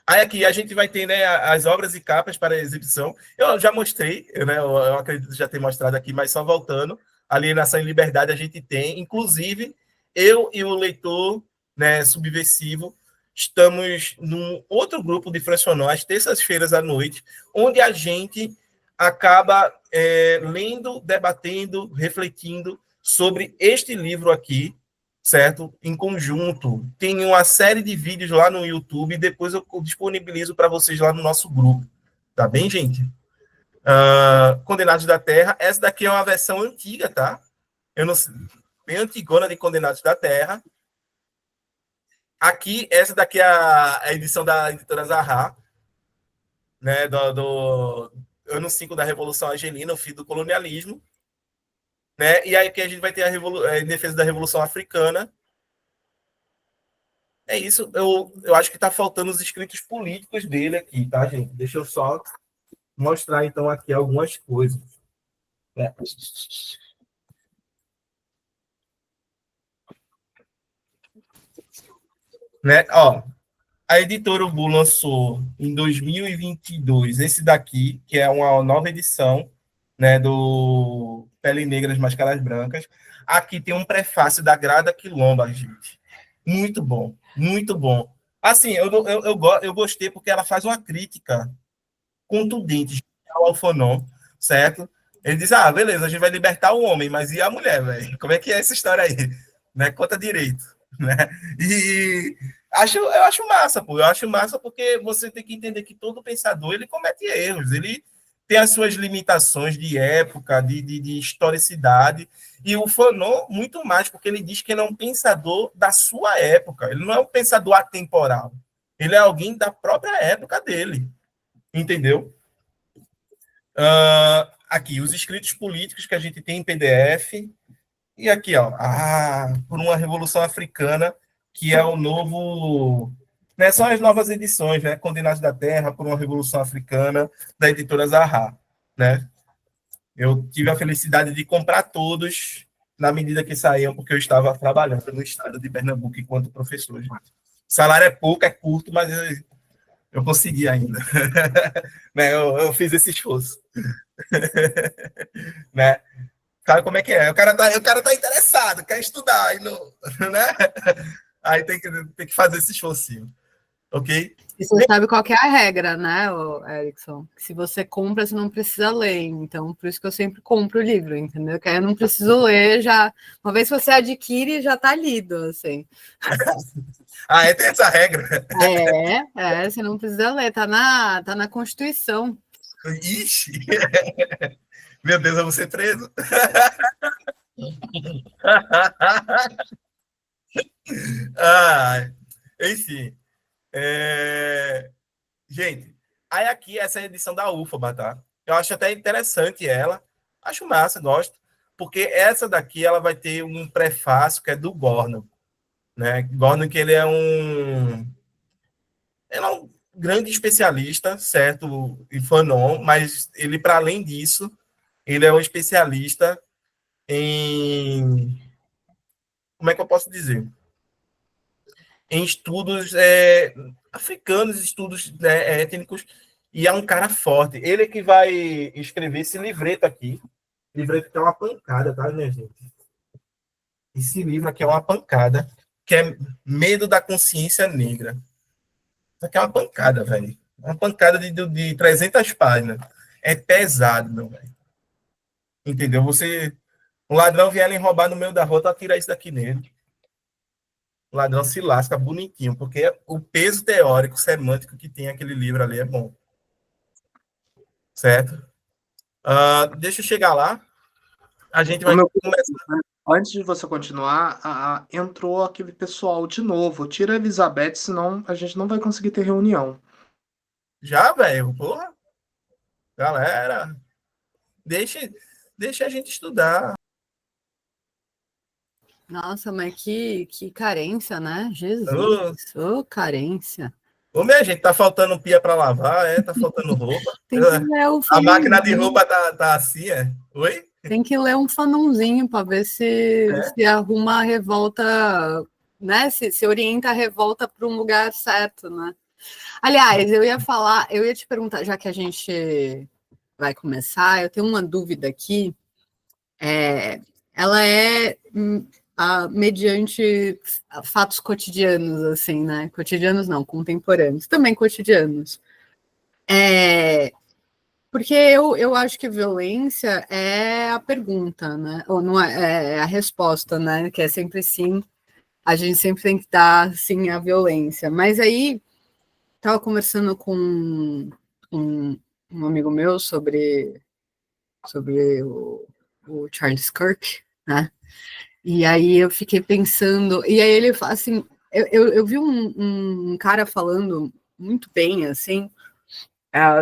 Aí aqui a gente vai ter, né, as obras e capas para exibição. Eu já mostrei, né, eu acredito já ter mostrado aqui, mas só voltando. Alienação e Liberdade a gente tem. Inclusive, eu e o leitor, né, subversivo, estamos num outro grupo de Franchonó, às terças-feiras à noite, onde a gente acaba lendo, debatendo, refletindo sobre este livro aqui, certo? Em conjunto. Tem uma série de vídeos lá no YouTube e depois eu disponibilizo para vocês lá no nosso grupo. Tá bem, gente? Condenados da Terra. Essa daqui é uma versão antiga, tá? Eu não sei, bem antigona de Condenados da Terra. Aqui, essa daqui é a edição da editora Zahar, né? Do ano 5 da Revolução Argelina, o fim do colonialismo. Né? E aí que a gente vai ter a defesa da Revolução Africana. É isso. Eu acho que está faltando os escritos políticos dele aqui, tá, gente? Deixa eu só mostrar, então, aqui algumas coisas. Né? Ó, a editora Ubu lançou em 2022 esse daqui, que é uma nova edição, né, do Pele Negras, Máscaras Brancas. Aqui tem um prefácio da Grada Quilomba, gente. Muito bom, muito bom. Assim, eu gostei porque ela faz uma crítica contundente ao Fanon, certo? Ele diz, beleza, a gente vai libertar o homem, mas e a mulher, velho? Como é que é essa história aí? Né? Conta direito, né? E eu acho massa, pô. Eu acho massa porque você tem que entender que todo pensador, ele comete erros, ele tem as suas limitações de época, de historicidade, e o Fanon, muito mais, porque ele diz que ele é um pensador da sua época, ele não é um pensador atemporal, ele é alguém da própria época dele, entendeu? Aqui, os escritos políticos que a gente tem em PDF, e aqui, ó, por uma Revolução Africana, que é o novo... Né, são as novas edições, né? Condenados da Terra por uma Revolução Africana, da editora Zahar, né? Eu tive a felicidade de comprar todos na medida que saíam, porque eu estava trabalhando no estado de Pernambuco enquanto professor. Gente. O salário é pouco, é curto, mas eu consegui ainda. Né? Eu fiz esse esforço. Né? Sabe como é que é? O cara tá interessado, quer estudar, e não, né? Aí tem que fazer esse esforço. Ok? E você sabe qual que é a regra, né, Erickson? Se você compra, você não precisa ler. Então, por isso que eu sempre compro o livro, entendeu? Que aí eu não preciso ler, já... Uma vez que você adquire, já tá lido, assim. Tem essa regra? Você não precisa ler, tá na Constituição. Ixi! Meu Deus, eu vou ser preso. Enfim. Gente, aí aqui essa é a edição da UFBA, tá? Eu acho até interessante ela. Acho massa, gosto. Porque essa daqui ela vai ter um prefácio que é do Gordon. Né? Gordon, que ele é um grande especialista, certo? Em Fanon, mas ele, para além disso, ele é um especialista em... Como é que eu posso dizer? Em estudos africanos, estudos, né, étnicos, e é um cara forte. Ele é que vai escrever esse livreto aqui. Livreto que é uma pancada, tá, minha gente? Esse livro aqui é uma pancada, que é Medo da Consciência Negra. Isso aqui é uma pancada, velho. Uma pancada de 300 páginas. É pesado, meu velho. Entendeu? Um ladrão vier lhe roubar no meio da rua, tu atira isso daqui nele. O ladrão se lasca bonitinho, porque o peso teórico, semântico que tem aquele livro ali é bom. Certo? Deixa eu chegar lá. A gente vai começar. Antes de você continuar, entrou aquele pessoal de novo. Tira a Elizabeth, senão a gente não vai conseguir ter reunião. Já, velho? Porra. Galera, deixa a gente estudar. Nossa, mas que carência, né? Jesus, carência. Ô, minha gente, tá faltando pia para lavar, tá faltando roupa. Tem que ler o A máquina de roupa tá assim, Oi? Tem que ler um fanonzinho para ver se arruma a revolta, né? Se orienta a revolta para um lugar certo, né? Aliás, eu ia te perguntar, já que a gente vai começar, eu tenho uma dúvida aqui. Ela é mediante fatos cotidianos, assim, né? Cotidianos não, contemporâneos, também cotidianos. Porque eu acho que violência é a pergunta, né? Ou não é a resposta, né? Que é sempre sim. A gente sempre tem que dar sim à violência. Mas aí estava conversando com um amigo meu sobre o Charles Kirk, né? E aí eu fiquei pensando, e aí ele fala assim, eu vi um cara falando muito bem, assim,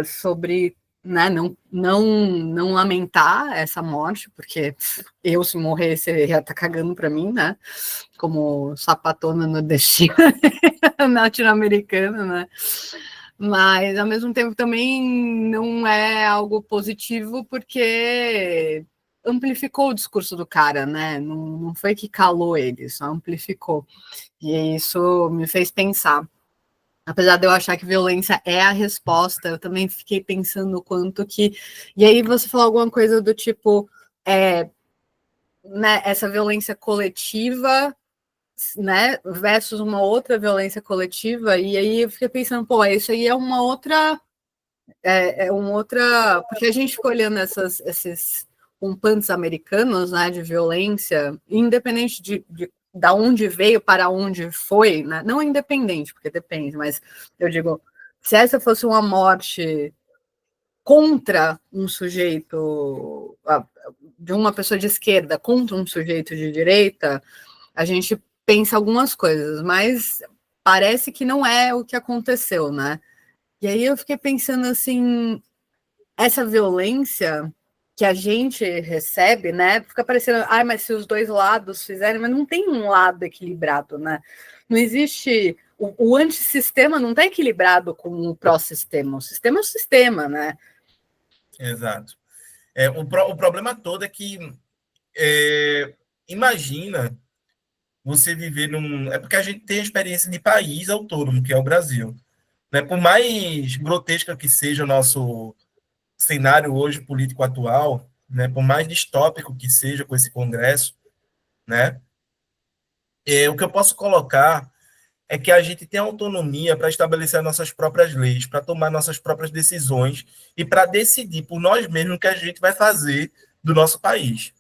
sobre, né, não lamentar essa morte, porque eu, se morresse, ia estar cagando para mim, né, como sapatona nordestina, latino-americana, né, mas, ao mesmo tempo, também não é algo positivo, porque amplificou o discurso do cara, né, não foi que calou ele, só amplificou, e isso me fez pensar. Apesar de eu achar que violência é a resposta, eu também fiquei pensando o quanto que... E aí você falou alguma coisa do tipo, né, essa violência coletiva, né, versus uma outra violência coletiva, e aí eu fiquei pensando, pô, isso aí é uma outra... Porque a gente ficou olhando esses rompantes americanos, né, de violência, independente de da onde veio para onde foi, né? Não independente, porque depende, mas eu digo, se essa fosse uma morte contra um sujeito, de uma pessoa de esquerda contra um sujeito de direita, a gente pensa algumas coisas, mas parece que não é o que aconteceu, né? E aí eu fiquei pensando assim, essa violência que a gente recebe, né, fica parecendo, mas se os dois lados fizerem, mas não tem um lado equilibrado, né? Não existe, o antissistema não está equilibrado com o pró-sistema, o sistema é o sistema, né? Exato. O problema todo é que, imagina você viver num... É porque a gente tem a experiência de país autônomo, que é o Brasil. Né? Por mais grotesca que seja o nosso cenário hoje político atual, né, por mais distópico que seja com esse Congresso, né, o que eu posso colocar é que a gente tem autonomia para estabelecer nossas próprias leis, para tomar nossas próprias decisões e para decidir por nós mesmos o que a gente vai fazer do nosso país.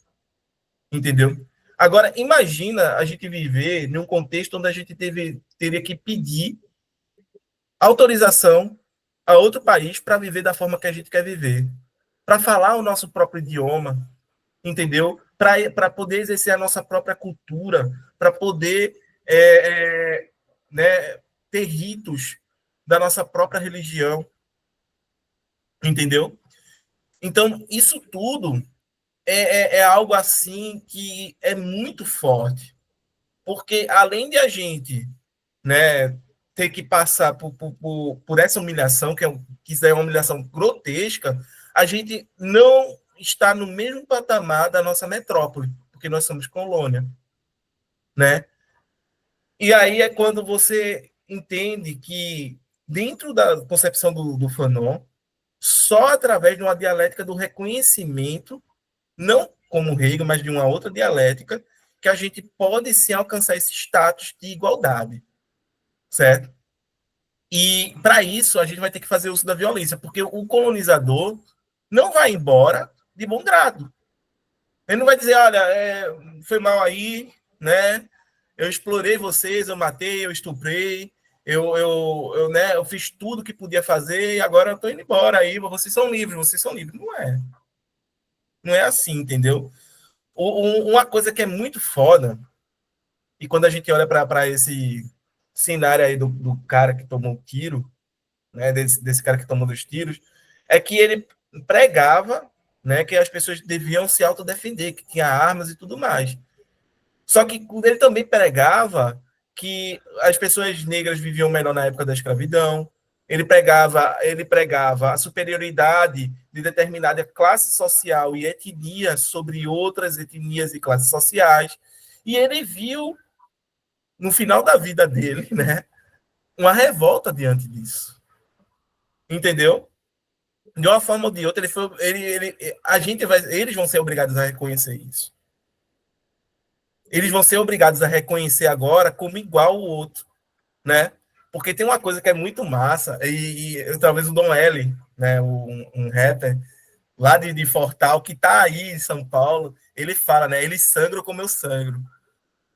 Entendeu? Agora, imagina a gente viver num contexto onde a gente teria que pedir autorização a outro país para viver da forma que a gente quer viver, para falar o nosso próprio idioma, entendeu? Para poder exercer a nossa própria cultura, para poder né, ter ritos da nossa própria religião, entendeu? Então, isso tudo é algo assim que é muito forte, porque além de a gente, né, ter que passar por essa humilhação, que é uma humilhação grotesca, a gente não está no mesmo patamar da nossa metrópole, porque nós somos colônia, né? E aí é quando você entende que, dentro da concepção do Fanon, só através de uma dialética do reconhecimento, não como Hegel, mas de uma outra dialética, que a gente pode sim alcançar esse status de igualdade, certo? E, para isso, a gente vai ter que fazer uso da violência, porque o colonizador não vai embora de bom grado. Ele não vai dizer, olha, foi mal aí, né? Eu explorei vocês, eu matei, eu estuprei, né, eu fiz tudo que podia fazer e agora eu estou indo embora aí, vocês são livres, vocês são livres. Não é. Não é assim, entendeu? Uma coisa que é muito foda, e quando a gente olha para esse cenário aí do cara que tomou um tiro, né, desse cara que tomou 2 tiros, é que ele pregava, né, que as pessoas deviam se autodefender, que tinha armas e tudo mais. Só que ele também pregava que as pessoas negras viviam melhor na época da escravidão, Ele pregava a superioridade de determinada classe social e etnia sobre outras etnias e classes sociais. E ele viu, no final da vida dele, né, uma revolta diante disso. Entendeu? De uma forma ou de outra, eles vão ser obrigados a reconhecer isso. Eles vão ser obrigados a reconhecer agora como igual o outro, né? Porque tem uma coisa que é muito massa, e talvez o Dom L, né, um rapper lá de Fortal, que está aí em São Paulo, ele fala, né, eles sangram como eu sangro.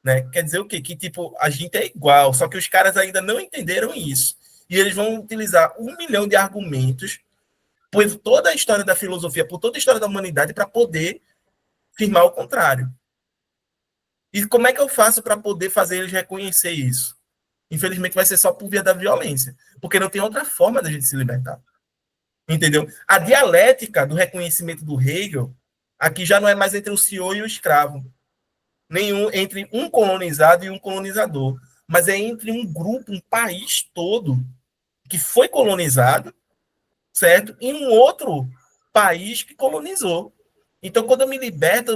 Né? Quer dizer o quê? Que tipo, a gente é igual, só que os caras ainda não entenderam isso. E eles vão utilizar 1 milhão de argumentos por toda a história da filosofia, por toda a história da humanidade, para poder afirmar o contrário. E como é que eu faço para poder fazer eles reconhecer isso? Infelizmente vai ser só por via da violência, porque não tem outra forma da gente se libertar. Entendeu? A dialética do reconhecimento do Hegel aqui já não é mais entre o senhor e o escravo, nenhum entre um colonizado e um colonizador, mas é entre um grupo, um país todo que foi colonizado, certo? E um outro país que colonizou. Então, quando eu me liberto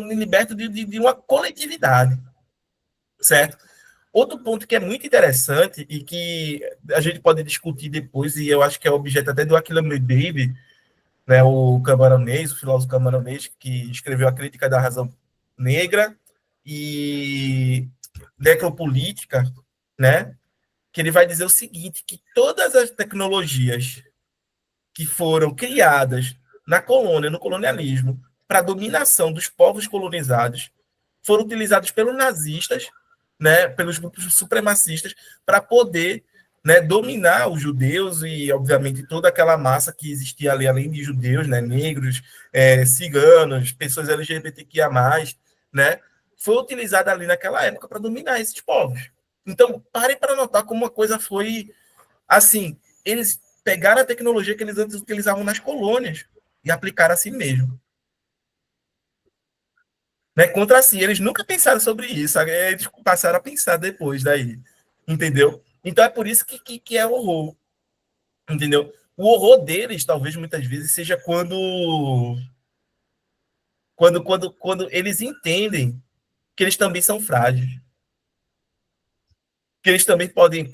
de uma coletividade, certo? Outro ponto que é muito interessante e que a gente pode discutir depois, e eu acho que é objeto até do Aquila Medeiros, né, o camaronês, o filósofo camaronês, que escreveu a Crítica da Razão Negra e Necropolítica, né, que ele vai dizer o seguinte, que todas as tecnologias que foram criadas na colônia, no colonialismo, para a dominação dos povos colonizados, foram utilizados pelos nazistas, né, pelos grupos supremacistas, para poder, né, dominar os judeus e, obviamente, toda aquela massa que existia ali, além de judeus, né, negros, ciganos, pessoas LGBTQIA+, né, foi utilizada ali naquela época para dominar esses povos. Então, parem para notar como uma coisa foi assim, eles pegaram a tecnologia que eles antes utilizavam nas colônias e aplicaram a si mesmo. Né? Contra si, eles nunca pensaram sobre isso, eles passaram a pensar depois daí, entendeu? Então é por isso que é horror, entendeu? O horror deles, talvez, muitas vezes, seja quando eles entendem que eles também são frágeis, que eles também podem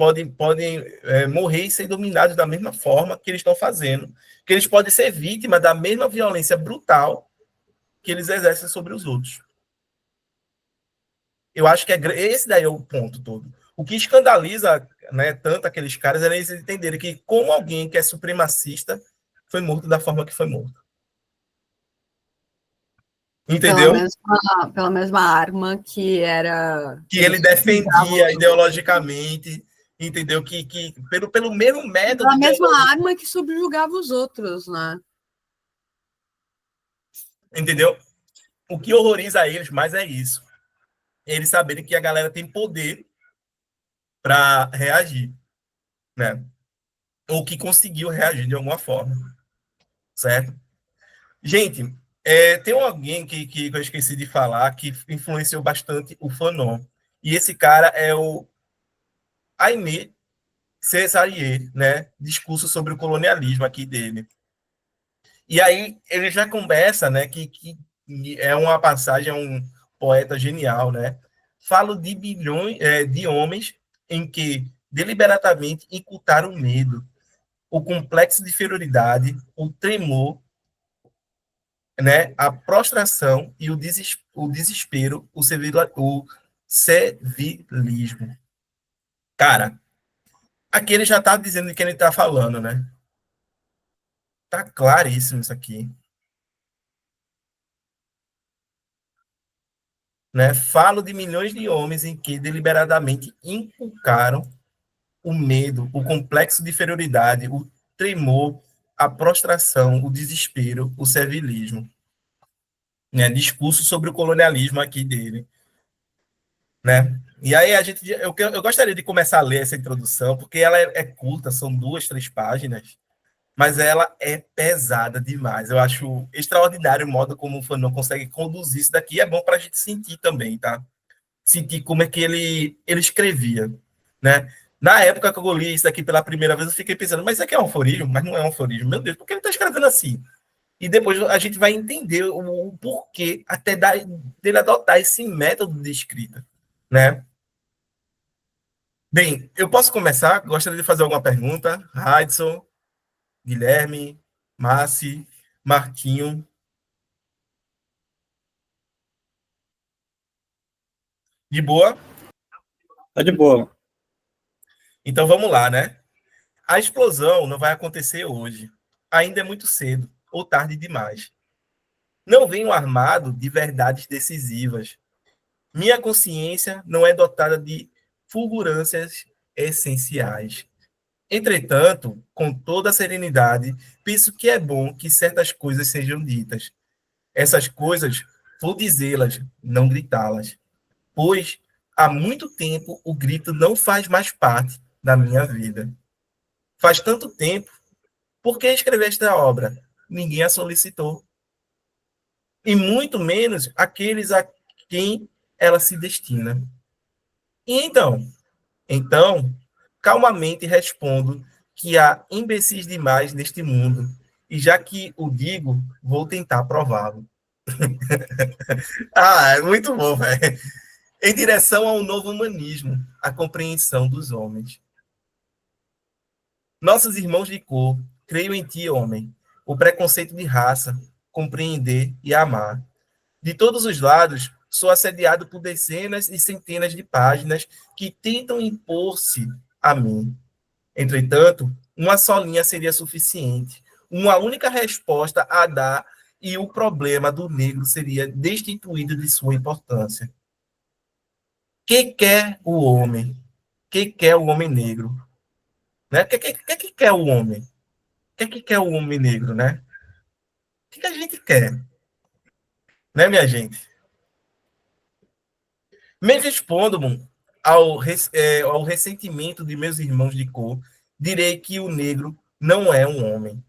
morrer e ser dominados da mesma forma que eles estão fazendo, que eles podem ser vítimas da mesma violência brutal que eles exercem sobre os outros. Eu acho que esse daí é o ponto todo. O que escandaliza, né, tanto aqueles caras é eles entenderem que como alguém que é supremacista foi morto da forma que foi morto. Entendeu? Pela mesma arma que era... Que ele defendia ideologicamente, entendeu? Que pelo mesmo método... Pela mesma arma que subjugava os outros, né? Entendeu? O que horroriza eles mais é isso. Eles saberem que a galera tem poder para reagir, né? Ou que conseguiu reagir de alguma forma, certo? Gente, tem alguém que eu esqueci de falar que influenciou bastante o Fanon. E esse cara é o Aimé Césaire, né? Discurso sobre o colonialismo aqui dele. E aí ele já começa, né? Que é uma passagem, é um poeta genial, né? Falo de bilhões de homens em que deliberadamente incultaram medo, o complexo de inferioridade, o tremor, né, a prostração e o desespero, o servilismo. Cara, aqui ele já está dizendo de quem ele está falando, né? Tá claríssimo isso aqui. Né? Falo de milhões de homens em que deliberadamente inculcaram o medo, o complexo de inferioridade, o tremor, a prostração, o desespero, o servilismo. Né? Discurso sobre o colonialismo aqui dele. Né? E aí eu gostaria de começar a ler essa introdução, porque ela é curta, são 2, 3 páginas, mas ela é pesada demais. Eu acho extraordinário o modo como o Fanon consegue conduzir isso daqui. É bom para a gente sentir também, tá? Sentir como é que ele escrevia, né? Na época que eu li isso aqui pela primeira vez, eu fiquei pensando, mas isso aqui é um aforismo? Mas não é um aforismo. Meu Deus, por que ele está escrevendo assim? E depois a gente vai entender o porquê até dele adotar esse método de escrita, né? Bem, eu posso começar? Gostaria de fazer alguma pergunta? Raidson, Guilherme, Massi, Marquinho. De boa? Tá de boa. Então vamos lá, né? A explosão não vai acontecer hoje. Ainda é muito cedo, ou tarde demais. Não venho armado de verdades decisivas. Minha consciência não é dotada de fulgurâncias essenciais. Entretanto, com toda a serenidade, penso que é bom que certas coisas sejam ditas. Essas coisas, vou dizê-las, não gritá-las. Pois, há muito tempo, o grito não faz mais parte da minha vida. Faz tanto tempo. Por que escrever esta obra? Ninguém a solicitou. E muito menos aqueles a quem ela se destina. E então? Então, calmamente respondo que há imbecis demais neste mundo, e já que o digo, vou tentar prová-lo. É muito bom, velho. Em direção ao novo humanismo, a compreensão dos homens. Nossos irmãos de cor, creio em ti, homem. O preconceito de raça, compreender e amar. De todos os lados, sou assediado por dezenas e centenas de páginas que tentam impor-se a mim. Entretanto, uma só linha seria suficiente. Uma única resposta a dar e o problema do negro seria destituído de sua importância. Que quer o homem? Que quer o homem negro? Né? Que quer o homem? Que quer o homem negro, né? O que a gente quer? Né, minha gente? Me respondo ao ressentimento de meus irmãos de cor, direi que o negro não é um homem.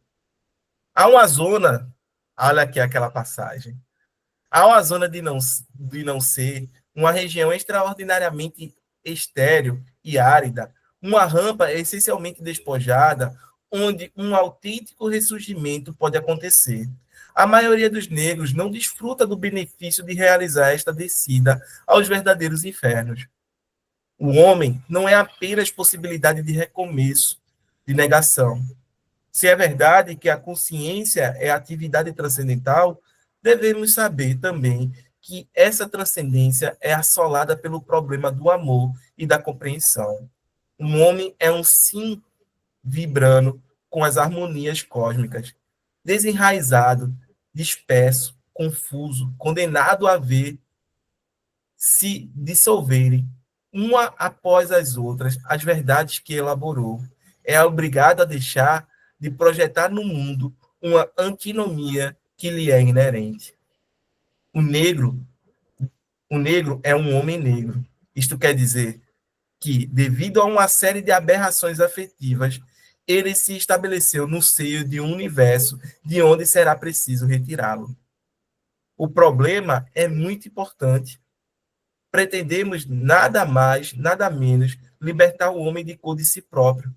Há uma zona, olha aqui aquela passagem, há uma zona de não ser uma região extraordinariamente estéril e árida, uma rampa essencialmente despojada, onde um autêntico ressurgimento pode acontecer. A maioria dos negros não desfruta do benefício de realizar esta descida aos verdadeiros infernos. O homem não é apenas possibilidade de recomeço, de negação. Se é verdade que a consciência é atividade transcendental, devemos saber também que essa transcendência é assolada pelo problema do amor e da compreensão. Um homem é um sim vibrando com as harmonias cósmicas, desenraizado, disperso, confuso, condenado a ver se dissolverem, uma após as outras, as verdades que elaborou. É obrigado a deixar de projetar no mundo uma antinomia que lhe é inerente. O negro é um homem negro. Isto quer dizer que, devido a uma série de aberrações afetivas, ele se estabeleceu no seio de um universo de onde será preciso retirá-lo. O problema é muito importante. Pretendemos nada mais, nada menos, libertar o homem de cor de si próprio.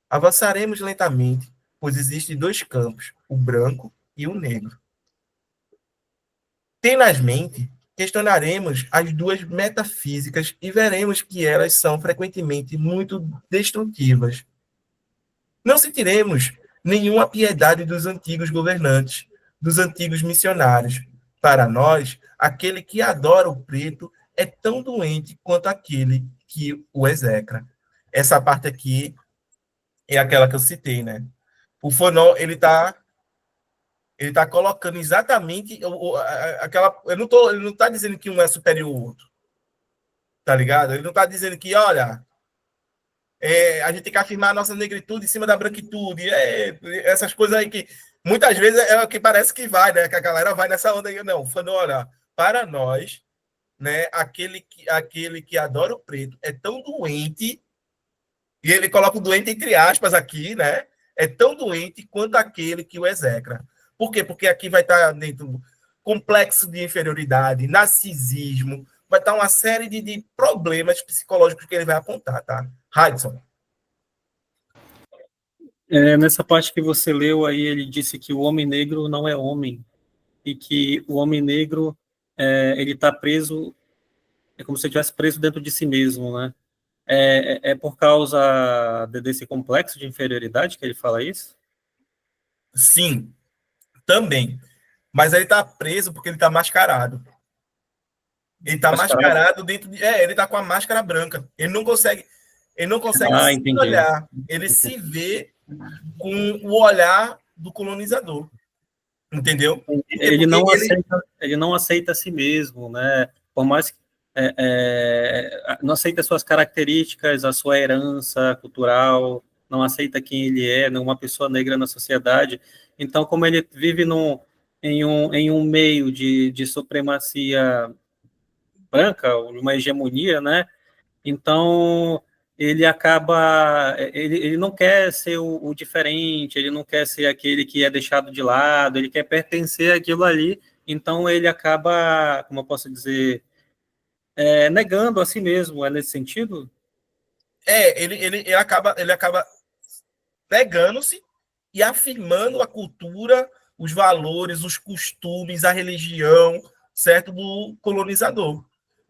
Avançaremos lentamente, pois existem dois campos, o branco e o negro. Tenazmente, questionaremos as duas metafísicas e veremos que elas são frequentemente muito destrutivas. Não sentiremos nenhuma piedade dos antigos governantes, dos antigos missionários. Para nós, aquele que adora o preto é tão doente quanto aquele que o execra. Essa parte aqui é aquela que eu citei, né? O Fanon, ele tá colocando exatamente aquela. Ele não tá dizendo que um é superior ao outro. Tá ligado? Ele não tá dizendo que, olha, a gente tem que afirmar a nossa negritude em cima da branquitude. Essas coisas aí que muitas vezes é o que parece que vai, né? Que a galera vai nessa onda aí. Não, Fanon, olha, para nós, né, aquele que adora o preto é tão doente, e ele coloca o doente entre aspas aqui, né? É tão doente quanto aquele que o execra. Por quê? Porque aqui vai estar dentro do complexo de inferioridade, narcisismo, vai estar uma série de problemas psicológicos que ele vai apontar, tá? Hudson. Nessa parte que você leu aí, ele disse que o homem negro não é homem e que o homem negro ele está preso, é como se ele estivesse preso dentro de si mesmo, né? É por causa desse complexo de inferioridade que ele fala isso? Sim, também. Mas ele está preso porque ele está mascarado. Ele está Mascarado? mascarado dentro de. Ele está com a máscara branca. Ele não consegue Ah, se entendi. olhar. Ele se vê com o olhar do colonizador. Entendeu? Ele Porque não ele. aceita, ele não aceita a si mesmo, né? Por mais que não aceita suas características, a sua herança cultural, não aceita quem ele é, uma pessoa negra na sociedade. Então, como ele vive em um meio de supremacia branca, uma hegemonia, né? Então, ele acaba, ele não quer ser o diferente, ele não quer ser aquele que é deixado de lado, ele quer pertencer àquilo ali, então ele acaba, como eu posso dizer, negando a si mesmo, é nesse sentido? Ele acaba negando-se e afirmando a cultura, os valores, os costumes, a religião, certo, do colonizador.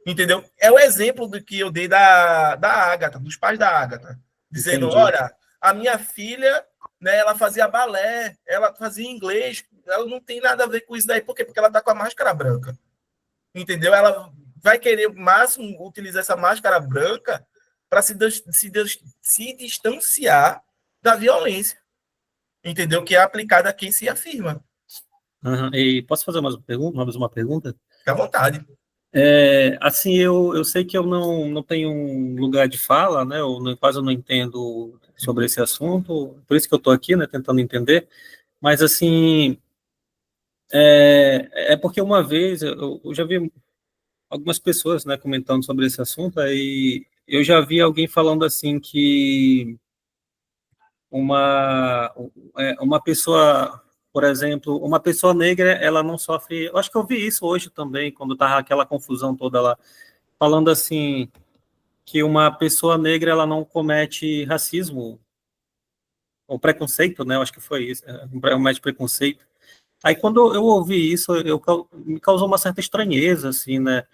Entendeu? É o exemplo do que eu dei da Ágata, dos pais da Ágata, dizendo: Entendi. olha, a minha filha, né, ela fazia balé, ela fazia inglês, ela não tem nada a ver com isso daí. Por quê? Porque ela está com a máscara branca. Entendeu? Ela vai querer, máximo, utilizar essa máscara branca para se distanciar da violência, entendeu? Que é aplicada a quem se afirma. Uhum. E posso fazer mais uma pergunta? Fica à vontade. Assim, eu sei que eu não tenho um lugar de fala, né? Quase eu não entendo sobre esse assunto, por isso que eu estou aqui, né? Tentando entender. Mas assim, porque uma vez eu já vi algumas pessoas, né, comentando sobre esse assunto, aí eu já vi alguém falando assim que uma pessoa, por exemplo, uma pessoa negra, ela não sofre. Eu acho que eu vi isso hoje também, quando estava aquela confusão toda lá, falando assim que uma pessoa negra ela não comete racismo ou preconceito, né? Eu acho que foi isso, comete preconceito. Aí quando eu ouvi isso, me causou uma certa estranheza, assim, né?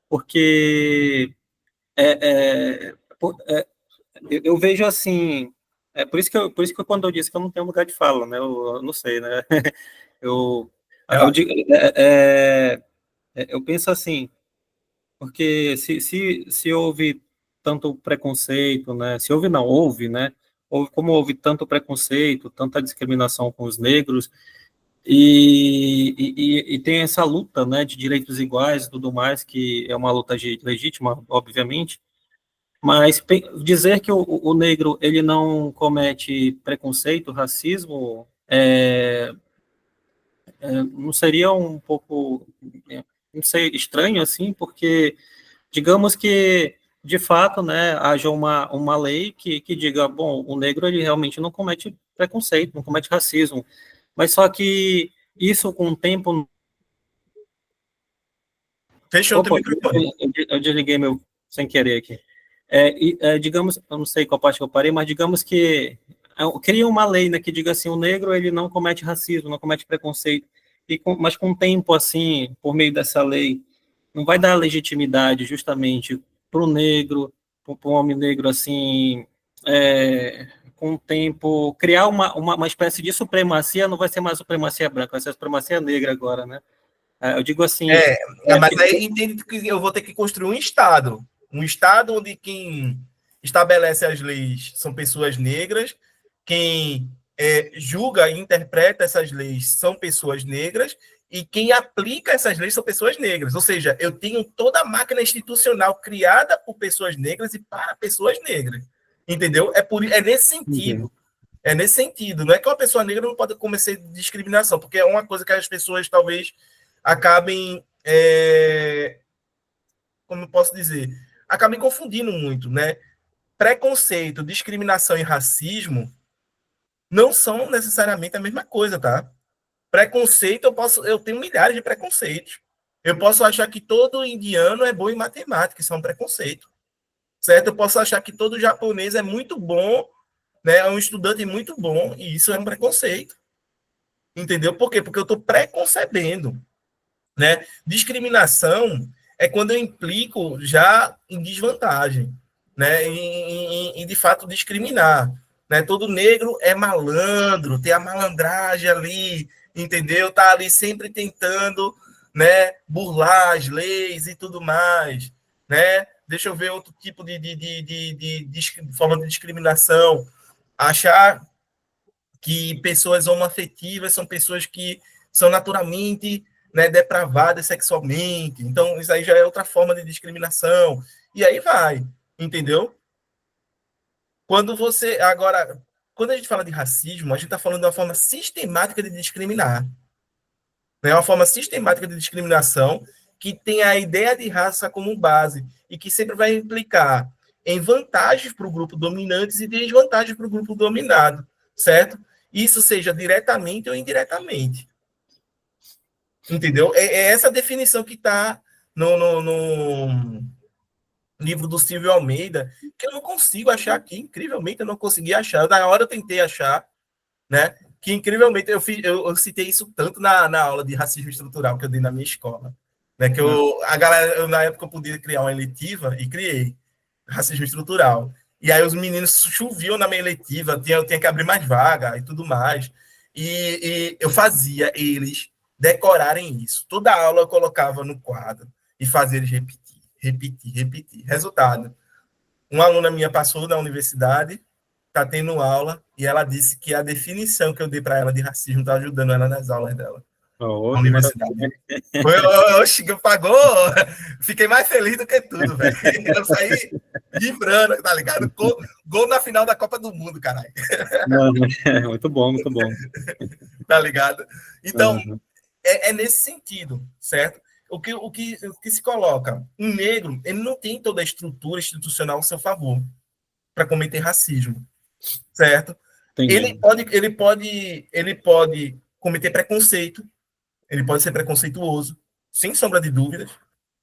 Porque é, é, eu vejo assim, por isso que quando eu disse que eu não tenho lugar de fala, né? Eu não sei, né? Eu, eu, Relaxa. digo- eu penso assim, porque se houve tanto preconceito, né? Se houve, não houve, né? Como houve tanto preconceito, tanta discriminação com os negros, e tem essa luta, né, de direitos iguais e tudo mais, que é uma luta legítima, obviamente, mas dizer que o negro ele não comete preconceito, racismo, não seria um pouco, não sei, estranho assim, porque digamos que de fato, né, haja uma lei que diga, bom, o negro ele realmente não comete preconceito, não comete racismo, mas só que isso com o tempo. Fechou o teu Opa, microfone. eu desliguei meu sem querer aqui. Digamos, eu não sei qual parte que eu parei, mas digamos que cria uma lei, né, que diga assim, o negro ele não comete racismo, não comete preconceito, mas com o tempo, assim, por meio dessa lei, não vai dar legitimidade justamente para o negro, para o homem negro, assim, com o tempo, criar uma espécie de supremacia, não vai ser mais supremacia branca, vai ser supremacia negra agora, né? Eu digo assim, Mas aí entende que eu vou ter que construir um estado onde quem estabelece as leis são pessoas negras, quem julga e interpreta essas leis são pessoas negras, e quem aplica essas leis são pessoas negras. Ou seja, eu tenho toda a máquina institucional criada por pessoas negras e para pessoas negras. Entendeu? É nesse sentido. É nesse sentido. Não é que uma pessoa negra não pode cometer discriminação, porque é uma coisa que as pessoas talvez acabem, como eu posso dizer, acabem confundindo muito, né? Preconceito, discriminação e racismo não são necessariamente a mesma coisa, tá? Preconceito, eu tenho milhares de preconceitos. Eu posso achar que todo indiano é bom em matemática, isso é um preconceito. certo? Eu posso achar que todo japonês é muito bom, né? É um estudante muito bom, e isso é um preconceito. Entendeu? Por quê? Porque eu estou preconcebendo, né? Discriminação é quando eu implico já em desvantagem, né? Em de fato discriminar, né? Todo negro é malandro, tem a malandragem ali, entendeu? Tá ali sempre tentando, né, burlar as leis e tudo mais, né? Deixa eu ver outro tipo de forma de discriminação. Achar que pessoas homoafetivas são pessoas que são naturalmente, né, depravadas sexualmente. Então, isso aí já é outra forma de discriminação. E aí vai, entendeu? Quando você. Agora, quando a gente fala de racismo, a gente está falando de uma forma sistemática de discriminar. Né? Uma forma sistemática de discriminação que tem a ideia de raça como base e que sempre vai implicar em vantagens para o grupo dominante e desvantagens para o grupo dominado, certo? Isso seja diretamente ou indiretamente. Entendeu? É essa definição que está no livro do Silvio Almeida, que eu não consigo achar aqui, incrivelmente eu não consegui achar. Na hora eu tentei achar, né? Que incrivelmente eu citei isso tanto na aula de racismo estrutural que eu dei na minha escola, né? Que a galera, na época eu podia criar uma eletiva e criei racismo estrutural. E aí os meninos choviam na minha eletiva, eu tinha que abrir mais vaga e tudo mais. E eu fazia eles decorarem isso. Toda aula eu colocava no quadro e fazia eles repetir. Resultado, uma aluna minha passou na universidade, está tendo aula, e ela disse que a definição que eu dei para ela de racismo está ajudando ela nas aulas dela. Oh, na universidade. Oxi, que pagou! Fiquei mais feliz do que tudo, velho. Eu saí vibrando, tá ligado? Gol na final da Copa do Mundo, caralho. Muito bom, muito bom. Tá ligado? Então, é nesse sentido, certo? O que se coloca? Um negro, ele não tem toda a estrutura institucional ao seu favor para cometer racismo, certo? Ele pode cometer preconceito, ele pode ser preconceituoso, sem sombra de dúvidas,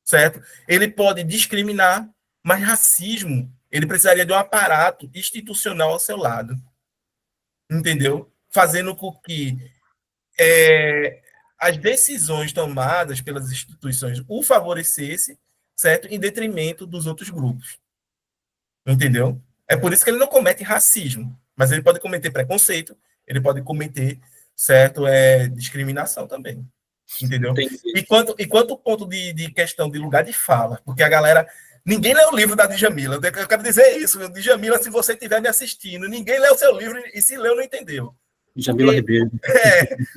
certo? Ele pode discriminar, mas racismo, ele precisaria de um aparato institucional ao seu lado, entendeu? Fazendo com que as decisões tomadas pelas instituições o favorecesse, certo? Em detrimento dos outros grupos, entendeu? É por isso que ele não comete racismo, mas ele pode cometer preconceito, ele pode cometer, certo, discriminação também. Entendeu? E quanto ao ponto de questão de lugar de fala, porque a galera. Ninguém lê o livro da Djamila. Eu quero dizer isso, Djamila, se você estiver me assistindo, ninguém lê o seu livro e se leu, não entendeu. Djamila Ribeiro.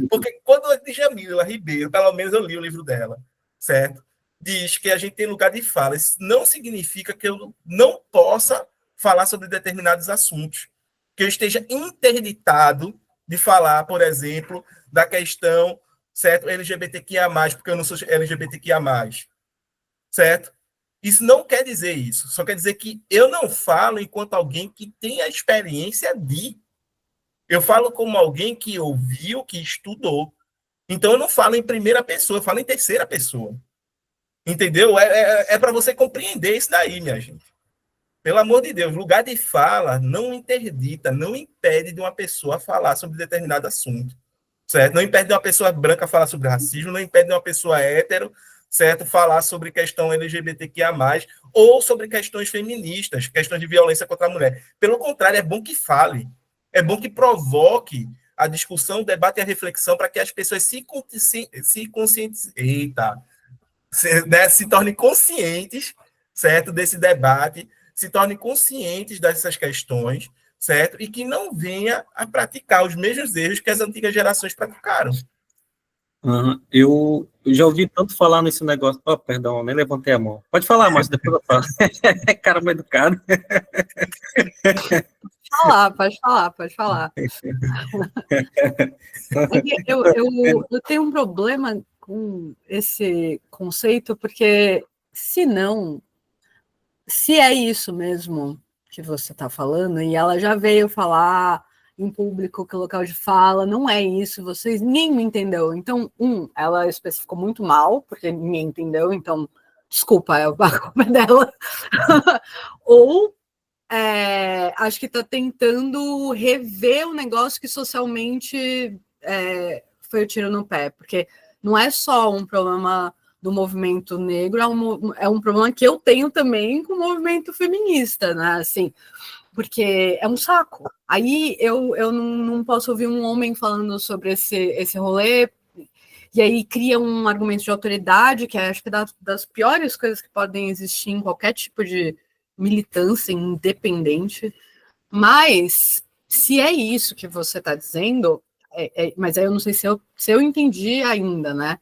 Porque quando a Djamila Ribeiro, pelo menos eu li o livro dela, certo? Diz que a gente tem lugar de fala. Isso não significa que eu não possa falar sobre determinados assuntos. Que eu esteja interditado de falar, por exemplo, da questão, certo? LGBTQIA+, porque eu não sou LGBTQIA+, certo? Isso não quer dizer isso. Só quer dizer que eu não falo enquanto alguém que tem a experiência de. Eu falo como alguém que ouviu, que estudou. Então, eu não falo em primeira pessoa, eu falo em terceira pessoa. Entendeu? É para você compreender isso daí, minha gente. Pelo amor de Deus, lugar de fala não interdita, não impede de uma pessoa falar sobre determinado assunto. Certo? Não impede de uma pessoa branca falar sobre racismo, não impede de uma pessoa hétero, certo, falar sobre questão LGBTQIA+, ou sobre questões feministas, questões de violência contra a mulher. Pelo contrário, é bom que fale. É bom que provoque a discussão, o debate e a reflexão para que as pessoas se tornem conscientes, certo, desse debate, se tornem conscientes dessas questões, certo? E que não venha a praticar os mesmos erros que as antigas gerações praticaram. Eu já ouvi tanto falar nesse negócio. Oh, perdão, nem levantei a mão. Pode falar, Márcio, depois eu falo. Cara mal educado. Pode falar. Eu tenho um problema com esse conceito, porque se é isso mesmo que você está falando, e ela já veio falar em público que o local de fala não é isso, ninguém me entendeu. Então, ela especificou muito mal, porque ninguém entendeu, então desculpa, a culpa é dela. Ou acho que está tentando rever um negócio que socialmente foi o tiro no pé, porque não é só um problema do movimento negro, é um problema que eu tenho também com o movimento feminista, né? Assim, porque é um saco. Aí eu não posso ouvir um homem falando sobre esse rolê, e aí cria um argumento de autoridade, que acho que é das piores coisas que podem existir em qualquer tipo de militância independente. Mas, se é isso que você está dizendo, mas aí eu não sei se eu entendi ainda, né?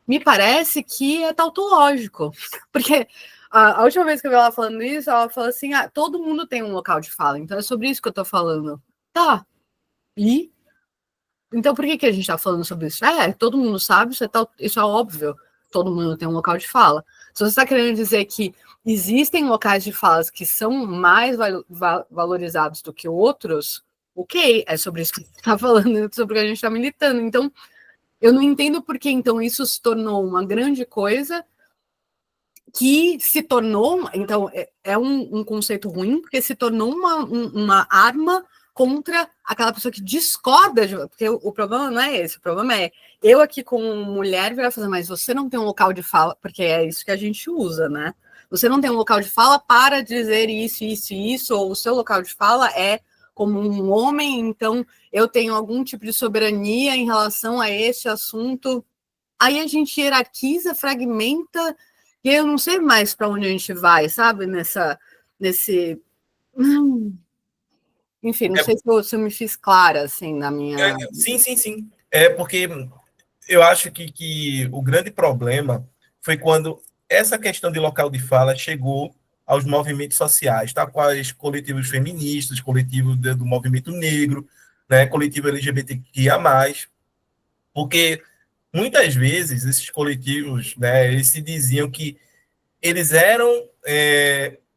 Me parece que é tautológico, porque a última vez que eu vi ela falando isso, ela falou assim, todo mundo tem um local de fala, então é sobre isso que eu tô falando. Tá, e? Então por que a gente tá falando sobre isso? Todo mundo sabe, isso é óbvio, todo mundo tem um local de fala. Se você está querendo dizer que existem locais de falas que são mais valorizados do que outros, ok, é sobre isso que você está falando, sobre o que a gente está militando. Então, eu não entendo por que, então, isso se tornou uma grande coisa que se tornou, então, é um conceito ruim, porque se tornou uma arma contra aquela pessoa que discorda, porque o problema não é esse, o problema é eu aqui como mulher virar fazer, mas você não tem um local de fala, porque é isso que a gente usa, né? Você não tem um local de fala para dizer isso, isso e isso, ou o seu local de fala é como um homem, então eu tenho algum tipo de soberania em relação a este assunto. Aí a gente hierarquiza, fragmenta, e eu não sei mais para onde a gente vai, sabe? Nesse... Enfim, não sei se eu me fiz clara, assim, na minha... Sim. Porque eu acho que o grande problema foi quando essa questão de local de fala chegou aos movimentos sociais, tá? Quais coletivos feministas, coletivos do movimento negro, né? Coletivo LGBTQIA+, porque muitas vezes esses coletivos, né, eles se diziam que eles eram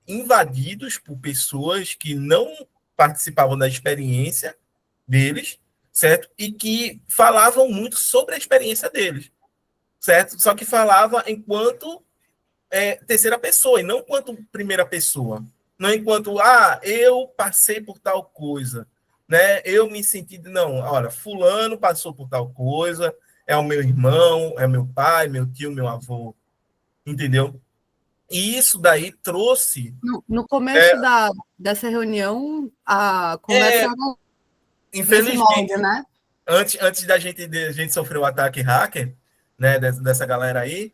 invadidos por pessoas que não participavam da experiência deles, certo? E que falavam muito sobre a experiência deles, certo? Só que falava enquanto terceira pessoa e não enquanto primeira pessoa. Não enquanto, eu passei por tal coisa, né? Eu me senti... Não, olha, fulano passou por tal coisa, é o meu irmão, é meu pai, meu tio, meu avô, entendeu? E isso daí trouxe... No começo dessa reunião, a conversa era infelizmente, molde, né? Antes da gente sofrer o ataque hacker, né, dessa galera aí,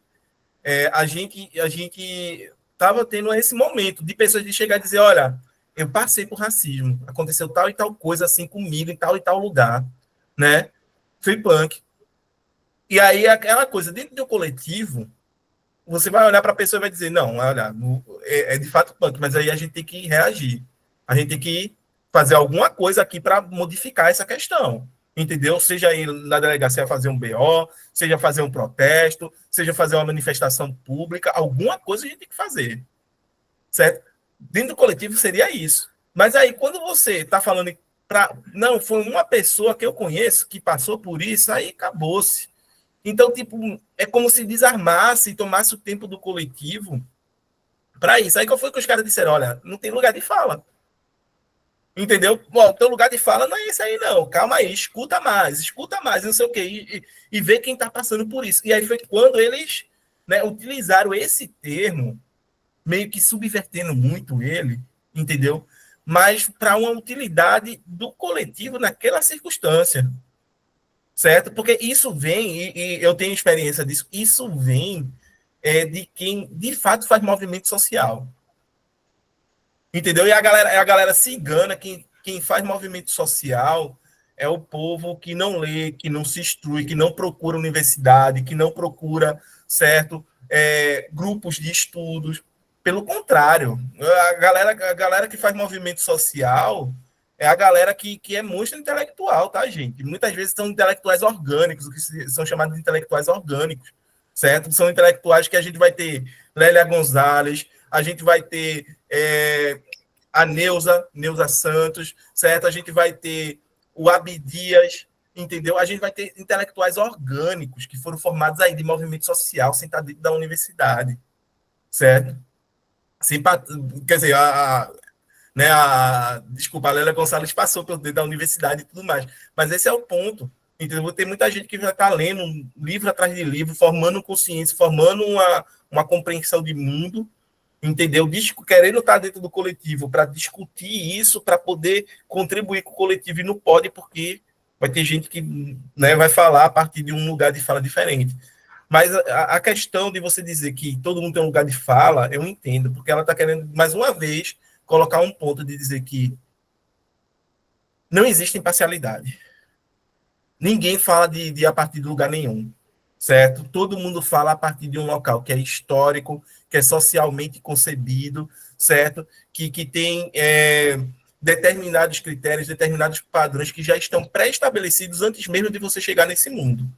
a gente estava tendo esse momento de pessoas de chegar e dizer, olha, eu passei por racismo, aconteceu tal e tal coisa assim comigo em tal e tal lugar, né? Fui punk. E aí aquela coisa, dentro do coletivo, você vai olhar para a pessoa e vai dizer, não, olha, é de fato punk, mas aí a gente tem que reagir. A gente tem que fazer alguma coisa aqui para modificar essa questão. Entendeu? Seja ir na delegacia fazer um BO, seja fazer um protesto, seja fazer uma manifestação pública, alguma coisa a gente tem que fazer. Certo? Dentro do coletivo seria isso. Mas aí, quando você está falando não, foi uma pessoa que eu conheço que passou por isso, aí acabou-se. Então, tipo, é como se desarmasse e tomasse o tempo do coletivo para isso. Aí qual foi que os caras disseram? Olha, não tem lugar de fala. Entendeu? Bom, teu lugar de fala não é esse aí, não. Calma aí, escuta mais, não sei o quê, e vê quem está passando por isso. E aí foi quando eles, né, utilizaram esse termo, meio que subvertendo muito ele, entendeu? Mas para uma utilidade do coletivo naquela circunstância, certo? Porque isso vem, e eu tenho experiência disso, isso vem de quem de fato faz movimento social. Entendeu? E a galera se engana, quem faz movimento social é o povo que não lê, que não se instrui, que não procura universidade, que não procura, certo, grupos de estudos. Pelo contrário, a galera que faz movimento social é a galera que é monstro intelectual, tá, gente? Muitas vezes são intelectuais orgânicos, o que são chamados de intelectuais orgânicos, certo? São intelectuais que a gente vai ter Lélia Gonzalez, a gente vai ter a Neuza Santos, certo? A gente vai ter o Abdias, entendeu? A gente vai ter intelectuais orgânicos que foram formados aí de movimento social, sem estar dentro da universidade, certo? Quer dizer, desculpa, a Lélia Gonçalves passou pelo dentro da universidade e tudo mais, mas esse é o ponto, entendeu? Tem muita gente que já está lendo livro atrás de livro, formando consciência, formando uma compreensão de mundo, entendeu? Querendo estar dentro do coletivo para discutir isso, para poder contribuir com o coletivo, e não pode, porque vai ter gente que, né, vai falar a partir de um lugar de fala diferente. Mas a questão de você dizer que todo mundo tem um lugar de fala, eu entendo, porque ela está querendo, mais uma vez, colocar um ponto de dizer que não existe imparcialidade. Ninguém fala de a partir de lugar nenhum, certo? Todo mundo fala a partir de um local que é histórico, que é socialmente concebido, certo? Que tem determinados critérios, determinados padrões que já estão pré-estabelecidos antes mesmo de você chegar nesse mundo.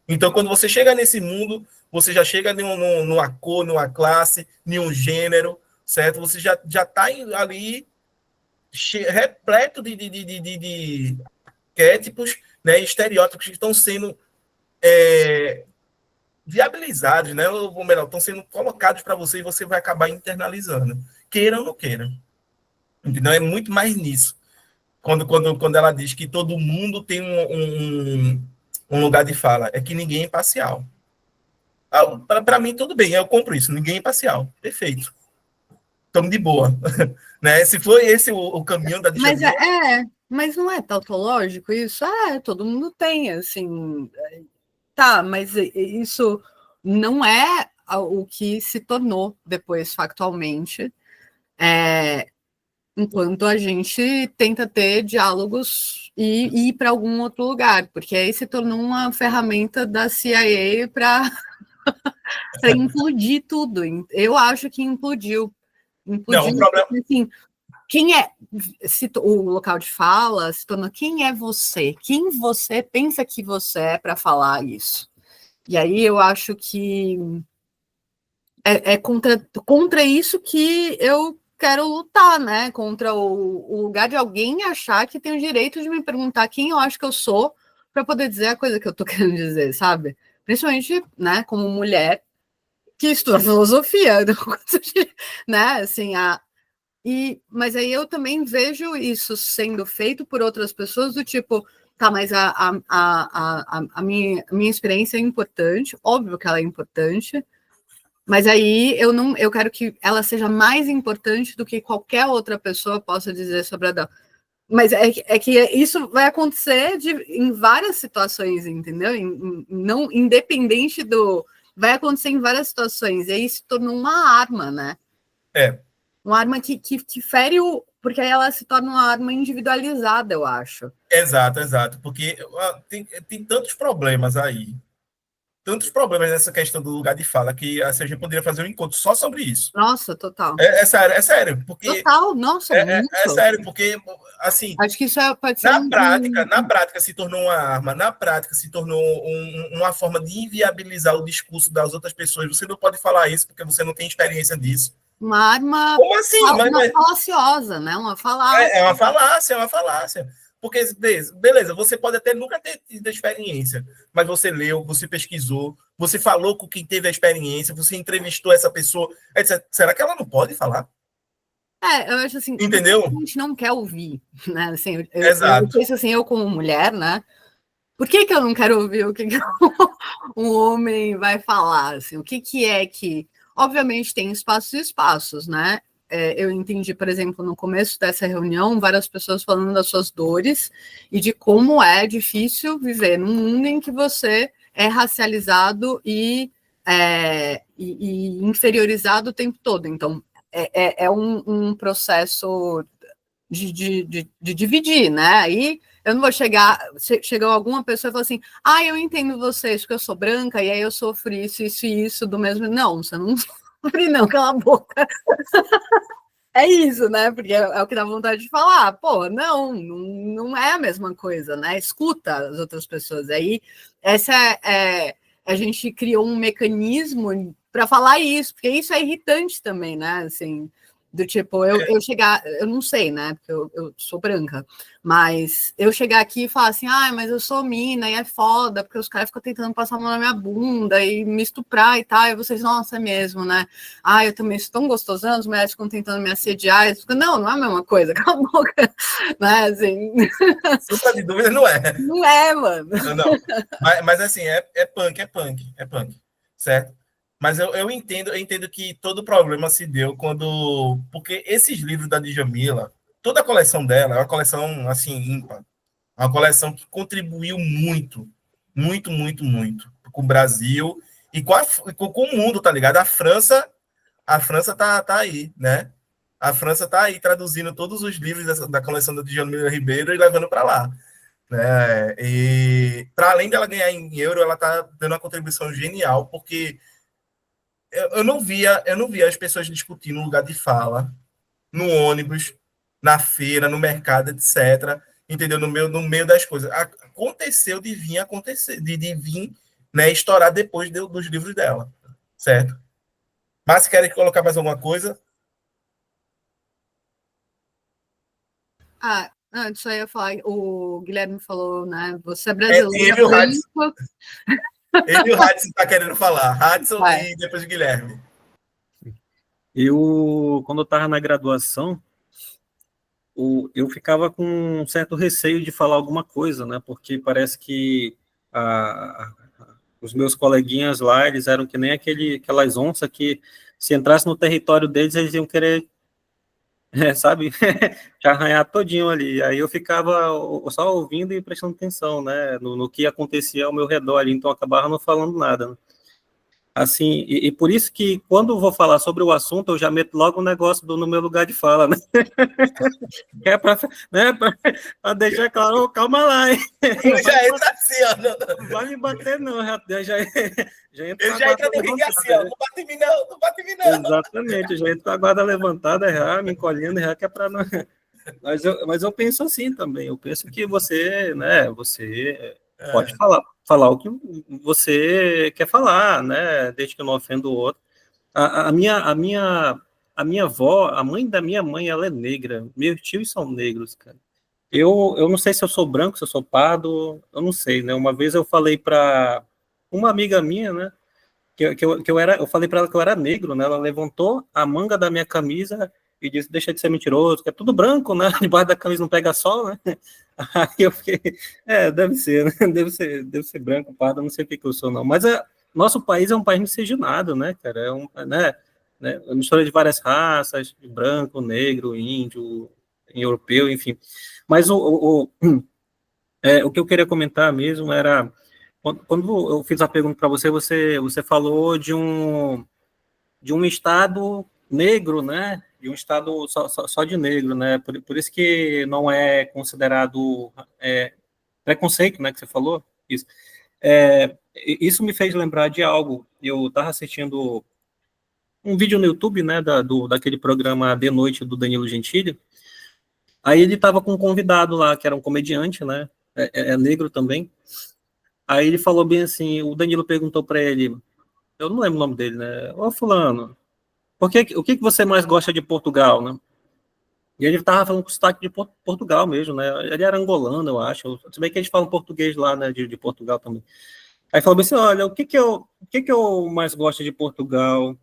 Então, quando você chega nesse mundo, você já chega numa cor, numa classe, em um gênero, certo? Você já está ali repleto de arquétipos, né, estereótipos que estão sendo viabilizados, né? Ou melhor, estão sendo colocados para você e você vai acabar internalizando, queira ou não queira. Entendeu? É muito mais nisso. Quando ela diz que todo mundo tem um lugar de fala, é que ninguém é imparcial. Para mim, tudo bem, eu compro isso, ninguém é imparcial. Perfeito. Estamos de boa. Né? Se for esse o caminho da disciplina... Mas não é tautológico isso? Todo mundo tem, assim... Tá, mas isso não é o que se tornou depois, factualmente, enquanto a gente tenta ter diálogos e ir para algum outro lugar, porque aí se tornou uma ferramenta da CIA para implodir tudo. Eu acho que implodiu. Não, o problema... Assim, quem é o local de fala se tornou quem é você? Quem você pensa que você é para falar isso? E aí eu acho que é contra isso que eu quero lutar, né? Contra o lugar de alguém achar que tem o direito de me perguntar quem eu acho que eu sou para poder dizer a coisa que eu tô querendo dizer, sabe? Principalmente, né, como mulher que estuda filosofia, né? Assim, mas aí eu também vejo isso sendo feito por outras pessoas do tipo, tá, mas a minha experiência é importante, óbvio que ela é importante, mas aí eu quero que ela seja mais importante do que qualquer outra pessoa possa dizer sobre a Adão. Mas é que isso vai acontecer em várias situações, entendeu? Não independente do... Vai acontecer em várias situações, e aí se torna uma arma, né? Uma arma que fere o... Porque aí ela se torna uma arma individualizada, eu acho. Exato. Porque tem tantos problemas aí. Tantos problemas nessa questão do lugar de fala que a gente poderia fazer um encontro só sobre isso. Nossa, total. É sério. Porque, total, nossa, muito. É sério, porque, assim... Acho que isso pode ser... Na prática se tornou uma arma, na prática se tornou uma forma de inviabilizar o discurso das outras pessoas. Você não pode falar isso porque você não tem experiência disso. Uma arma... Como assim? Uma falaciosa, né? Uma falácia. É uma falácia. Porque, beleza, você pode até nunca ter tido experiência, mas você leu, você pesquisou, você falou com quem teve a experiência, você entrevistou essa pessoa. Será que ela não pode falar? Eu acho assim... Entendeu? A gente não quer ouvir, né? Assim, Exato. Eu penso assim, eu como mulher, né? Por que eu não quero ouvir o que um homem vai falar? Assim, o que é que... Obviamente tem espaços e espaços, né? Eu entendi, por exemplo, no começo dessa reunião, várias pessoas falando das suas dores e de como é difícil viver num mundo em que você é racializado e inferiorizado o tempo todo. Então, é um processo de dividir, né? Aí eu não vou chegar alguma pessoa e falar assim, eu entendo vocês, porque eu sou branca, e aí eu sofro isso e isso do mesmo. Não, você não sofre, não, cala a boca. É isso, né? Porque é o que dá vontade de falar. Pô, não é a mesma coisa, né? Escuta as outras pessoas. Aí, a gente criou um mecanismo para falar isso, porque isso é irritante também, né? Assim, Do tipo, eu chegar, eu não sei, né? Porque eu sou branca, mas eu chegar aqui e falar assim, mas eu sou mina e é foda, porque os caras ficam tentando passar a mão na minha bunda e me estuprar e tal, e vocês, nossa, é mesmo, né? Eu também sou tão gostosão, os médicos ficam tentando me assediar, e ficam, não é a mesma coisa, cala a boca, né? Assim. Sombra de dúvida não é. Não é, mano. Não. Mas assim, é punk, certo? Mas eu entendo que todo o problema se deu quando... Porque esses livros da Djamila, toda a coleção dela é uma coleção, assim, ímpar. Uma coleção que contribuiu muito, muito, muito, muito com o Brasil e com o mundo, tá ligado? A França tá aí, né? A França tá aí traduzindo todos os livros da coleção da Djamila Ribeiro e levando para lá. Né? E para além dela ganhar em euro, ela tá dando uma contribuição genial, porque eu não via as pessoas discutindo no lugar de fala, no ônibus, na feira, no mercado, etc. Entendeu? No meio das coisas. Aconteceu de vir acontecer, de vir, né, estourar depois dos livros dela, certo? Mas querem colocar mais alguma coisa? Antes eu ia falar, o Guilherme falou, né? Você é Ele brasileiro. e o Hadson. Ele e o Hadson tá querendo falar. Hadson e depois o Guilherme. Quando eu estava na graduação, eu ficava com um certo receio de falar alguma coisa, né? Porque parece que os meus coleguinhas lá, eles eram que nem aquelas onças que, se entrasse no território deles, eles iam querer, sabe, te arranhar todinho ali. Aí eu ficava só ouvindo e prestando atenção, né? No que acontecia ao meu redor ali, então eu acabava não falando nada, né? Assim, e por isso que quando eu vou falar sobre o assunto, eu já meto logo um negócio no meu lugar de fala, né? É para, né, pra deixar claro, calma lá, hein? Já entra assim, ó. Não vai me bater, não, já entra. Ele já entra no ringue assim, ó. Não bate em mim, não, não bate em mim, não. Exatamente, já entra com a guarda levantada, já me encolhendo, já que é para não. Mas eu penso assim também, eu penso que você, né, você pode falar o que você quer falar, né, desde que não ofenda o outro. A minha avó, a mãe da minha mãe, ela é negra, meus tios são negros, cara. Eu não sei se eu sou branco, se eu sou pardo, eu não sei, né, uma vez eu falei para uma amiga minha, né, eu falei para ela que eu era negro, né, ela levantou a manga da minha camisa e disse, deixa de ser mentiroso, que é tudo branco, né? Debaixo da camisa não pega sol, né? Aí eu fiquei, deve ser, né? Deve ser branco, pardo, não sei o que eu sou, não. Mas nosso país é um país miscigenado, né, cara? Né, uma mistura de várias raças, branco, negro, índio, europeu, enfim. Mas o que eu queria comentar mesmo era, quando eu fiz a pergunta para você, você falou de um estado negro, né? De um estado só de negro, né? Por isso que não é considerado preconceito, né? Que você falou isso. Isso me fez lembrar de algo. Eu estava assistindo um vídeo no YouTube, né? Daquele programa De Noite do Danilo Gentili. Aí ele estava com um convidado lá que era um comediante, né? É negro também. Aí ele falou bem assim. O Danilo perguntou para ele. Eu não lembro o nome dele, né? Ô, fulano. O que você mais gosta de Portugal, né? E ele estava falando com sotaque de Portugal mesmo, né? Ele era angolano, eu acho. Se bem que eles falam português lá, né? De Portugal também. Aí falou assim, olha, o que eu mais gosto de Portugal?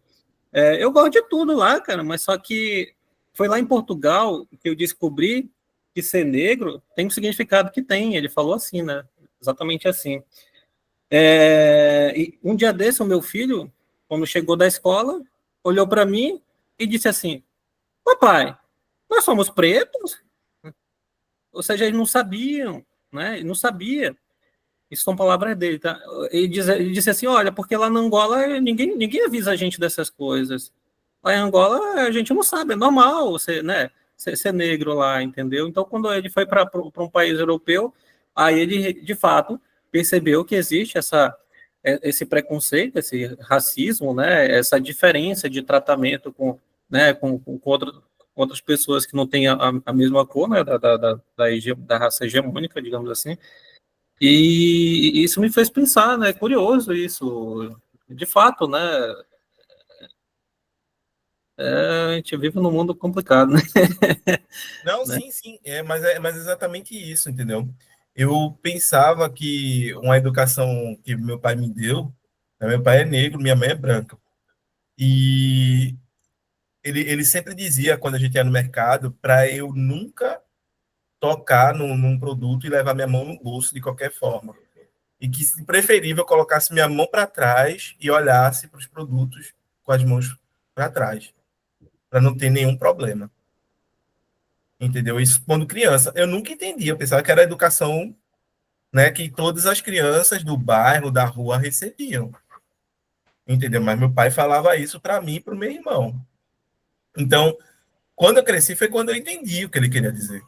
Eu gosto de tudo lá, cara, mas só que foi lá em Portugal que eu descobri que ser negro tem o significado que tem. Ele falou assim, né? Exatamente assim. E um dia desse, o meu filho, quando chegou da escola, olhou para mim e disse assim, papai, nós somos pretos? Ou seja, eles não sabiam, né? Ele não sabia. Isso são palavras dele, tá? Ele disse assim, olha, porque lá na Angola ninguém avisa a gente dessas coisas. Lá em Angola a gente não sabe, é normal você, né, ser negro lá, entendeu? Então, quando ele foi para um país europeu, aí ele, de fato, percebeu que existe esse preconceito, esse racismo, né, essa diferença de tratamento né, com outras pessoas que não têm a mesma cor, né, da raça hegemônica, digamos assim. E isso me fez pensar, né, curioso isso, de fato, né, a gente vive num mundo complicado, né? Não, Né? sim, mas exatamente isso, entendeu? Eu pensava que uma educação que meu pai me deu, né, meu pai é negro, minha mãe é branca, e ele sempre dizia, quando a gente ia no mercado, para eu nunca tocar num produto e levar minha mão no bolso de qualquer forma. E que, se preferível, eu colocasse minha mão para trás e olhasse para os produtos com as mãos para trás, para não ter nenhum problema. Entendeu? Isso quando criança. Eu nunca entendi, eu pensava que era a educação, né, que todas as crianças do bairro, da rua recebiam. Entendeu? Mas meu pai falava isso para mim e para o meu irmão. Então, quando eu cresci, foi quando eu entendi o que ele queria dizer.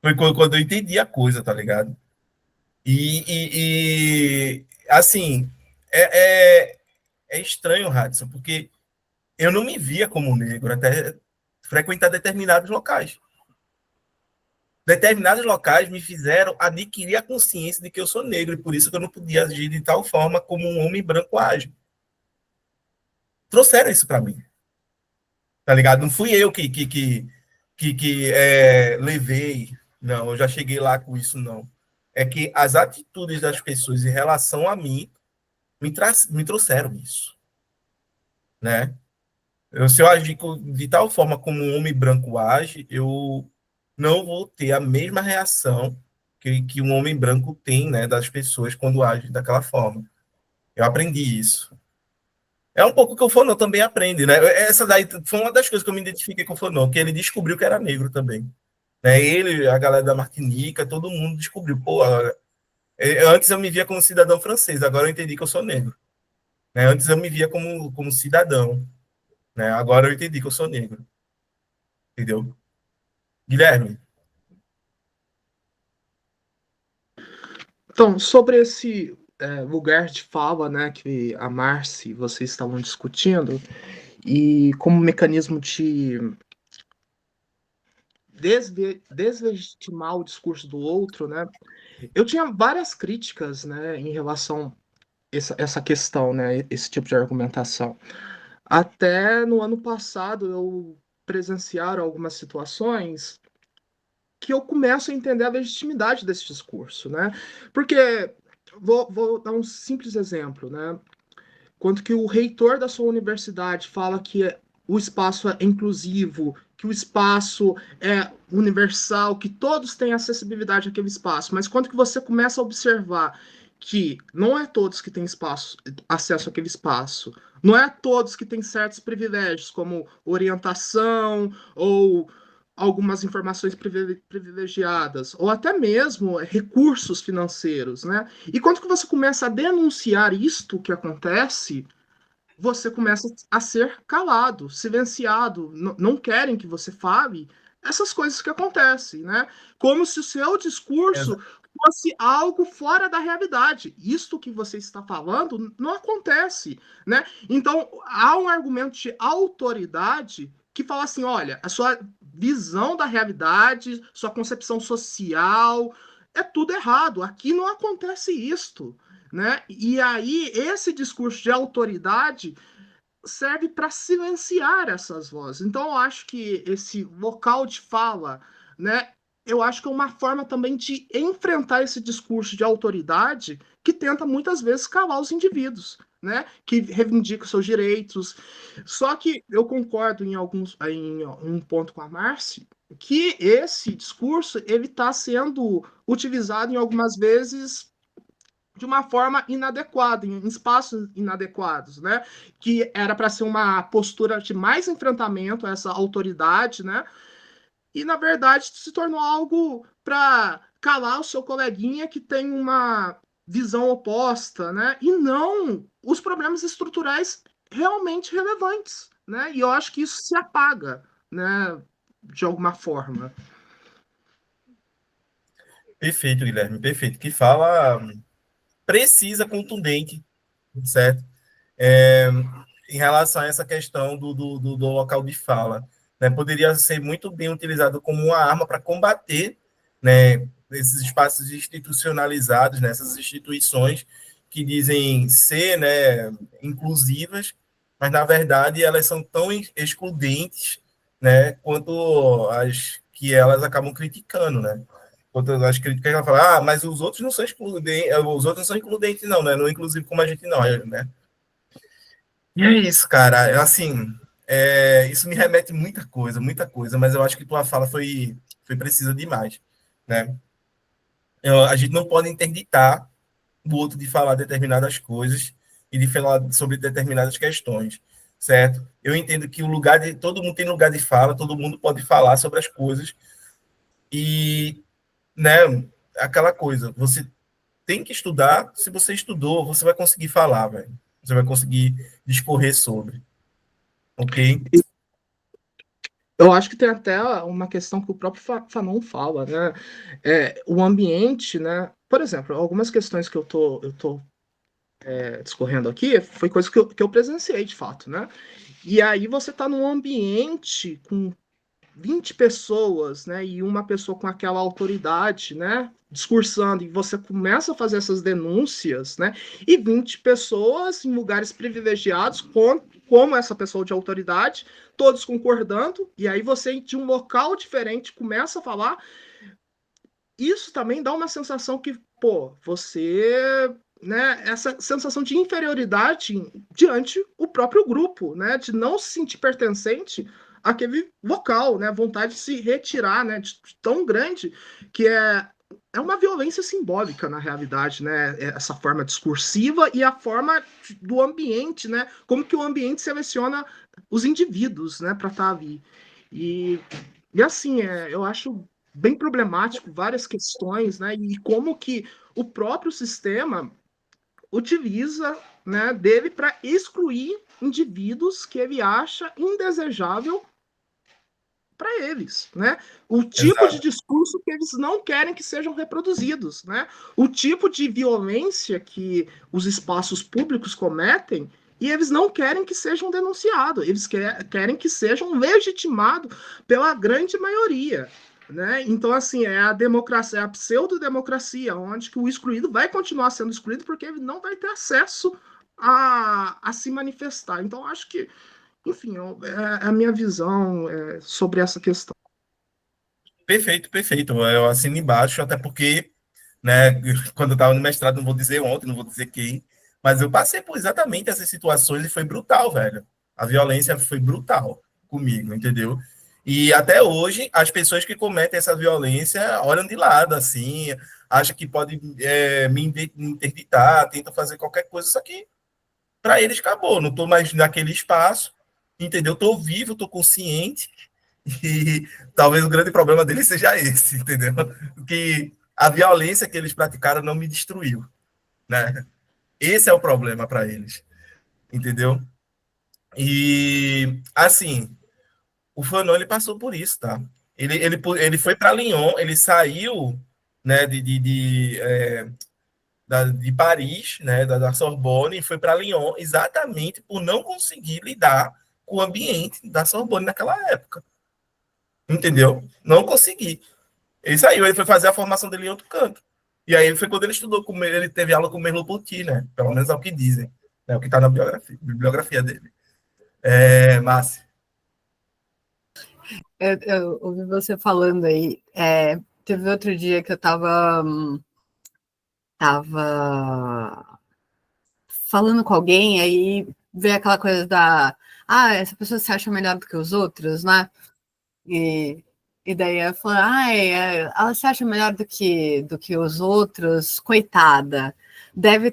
Foi quando eu entendi a coisa, tá ligado? Assim, é, é estranho, Hudson, porque eu não me via como negro até frequentar determinados locais. Determinados locais me fizeram adquirir a consciência de que eu sou negro e por isso que eu não podia agir de tal forma como um homem branco age. Trouxeram isso para mim, tá ligado? Não fui eu que levei, não, eu já cheguei lá com isso, não. É que as atitudes das pessoas em relação a mim me trouxeram isso, né? Se eu agir de tal forma como um homem branco age, eu não vou ter a mesma reação que um homem branco tem, né, das pessoas quando age daquela forma. Eu aprendi isso. É um pouco que o Fonô também aprende, né? Essa daí foi uma das coisas que eu me identifiquei com o Fonô, que ele descobriu que era negro também. Né? Ele, a galera da Martinica, todo mundo descobriu. Pô, antes eu me via como cidadão francês, agora eu entendi que eu sou negro. Né? Antes eu me via como cidadão, né? Agora eu entendi que eu sou negro. Entendeu? Guilherme. Então, sobre esse lugar de fala, né, que a Marci e vocês estavam discutindo, e como mecanismo de deslegitimar o discurso do outro, né, eu tinha várias críticas, né, em relação a essa questão, né, esse tipo de argumentação. Até no ano passado eu presenciaram algumas situações que eu começo a entender a legitimidade desse discurso, né? Porque vou dar um simples exemplo, né? Quanto que o reitor da sua universidade fala que o espaço é inclusivo, que o espaço é universal, que todos têm acessibilidade àquele espaço, mas quando que você começa a observar que não é todos que têm espaço, acesso àquele espaço, não é todos que têm certos privilégios, como orientação ou algumas informações privilegiadas, ou até mesmo recursos financeiros, né? E quando que você começa a denunciar isto que acontece, você começa a ser calado, silenciado, não querem que você fale essas coisas que acontecem, né? Como se o seu discurso fosse algo fora da realidade. Isto que você está falando não acontece, né? Então, há um argumento de autoridade que fala assim, olha, a sua visão da realidade, sua concepção social, é tudo errado. Aqui não acontece isto, né? E aí, esse discurso de autoridade serve para silenciar essas vozes. Então, eu acho que esse local de fala, né, eu acho que é uma forma também de enfrentar esse discurso de autoridade que tenta muitas vezes calar os indivíduos, né, que reivindica seus direitos. Só que eu concordo em um ponto com a Marci, que esse discurso ele está sendo utilizado em algumas vezes de uma forma inadequada, em espaços inadequados, né? Que era para ser uma postura de mais enfrentamento a essa autoridade, né? E na verdade se tornou algo para calar o seu coleguinha que tem uma visão oposta, né? E não os problemas estruturais realmente relevantes, né? E eu acho que isso se apaga, né? De alguma forma. Perfeito, Guilherme, perfeito. Que fala precisa, contundente, certo? Em relação a essa questão do local de fala. Né? Poderia ser muito bem utilizado como uma arma para combater, né, esses espaços institucionalizados, nessas instituições que dizem ser, né, inclusivas, mas na verdade elas são tão excludentes, né, quanto as que elas acabam criticando, né? Quanto as críticas que ela fala, mas os outros não são excludentes, os outros não são includentes não, né? Não inclusive como a gente não, né? E é isso, cara. Assim, isso me remete muita coisa, mas eu acho que tua fala foi precisa demais, né? A gente não pode interditar o outro de falar determinadas coisas e de falar sobre determinadas questões, certo? Eu entendo que todo mundo tem lugar de fala, todo mundo pode falar sobre as coisas e, né, aquela coisa, você tem que estudar, se você estudou, você vai conseguir falar, velho. Você vai conseguir discorrer sobre, ok? Eu acho que tem até uma questão que o próprio Fanon fala, né? O ambiente, né? Por exemplo, algumas questões que eu tô discorrendo aqui foi coisa que eu presenciei de fato, né? E aí você está num ambiente com 20 pessoas, né, e uma pessoa com aquela autoridade, né, discursando, e você começa a fazer essas denúncias, né, e 20 pessoas em lugares privilegiados, como essa pessoa de autoridade, todos concordando, e aí você, de um local diferente, começa a falar. Isso também dá uma sensação que, pô, você, né, essa sensação de inferioridade diante o próprio grupo, né, de não se sentir pertencente àquele local, né, vontade de se retirar, né, de tão grande que é uma violência simbólica na realidade, né, essa forma discursiva e a forma do ambiente, né, como que o ambiente seleciona os indivíduos, né, para estar ali. E assim, eu acho bem problemático várias questões, né? E como que o próprio sistema utiliza, né, dele para excluir indivíduos que ele acha indesejável para eles, né? O tipo de Exato. discurso que eles não querem que sejam reproduzidos, né? O tipo de violência que os espaços públicos cometem e eles não querem que sejam denunciados, eles querem que sejam legitimados pela grande maioria, né? Então, assim, é a democracia, é a pseudo-democracia, onde que o excluído vai continuar sendo excluído porque ele não vai ter acesso a se manifestar. Então, acho que, enfim, é a minha visão sobre essa questão. Perfeito, perfeito. Eu assino embaixo, até porque, né, quando eu estava no mestrado, não vou dizer ontem, não vou dizer quem, mas eu passei por exatamente essas situações e foi brutal, velho. A violência foi brutal comigo, entendeu? E até hoje, as pessoas que cometem essa violência olham de lado, assim, acham que pode me interditar, tentam fazer qualquer coisa, só que para eles acabou, não estou mais naquele espaço, entendeu? Estou vivo, estou consciente, e talvez o grande problema deles seja esse, entendeu? Que a violência que eles praticaram não me destruiu, né? Esse é o problema para eles, entendeu? E, assim, o Fanon, ele passou por isso, tá? Ele foi para Lyon, ele saiu, né, de Paris, né, da Sorbonne, e foi para Lyon exatamente por não conseguir lidar com o ambiente da Sorbonne naquela época. Entendeu? Não consegui. Ele saiu, ele foi fazer a formação dele em outro canto. E aí foi quando ele estudou, ele teve aula com o Merleau-Ponty, né? Pelo menos é o que dizem. É o que está na bibliografia dele. Márcio. Eu ouvi você falando aí. Teve outro dia que eu estava falando com alguém, aí veio aquela coisa essa pessoa se acha melhor do que os outros, né? E daí ela falou, ela se acha melhor do que os outros, coitada, deve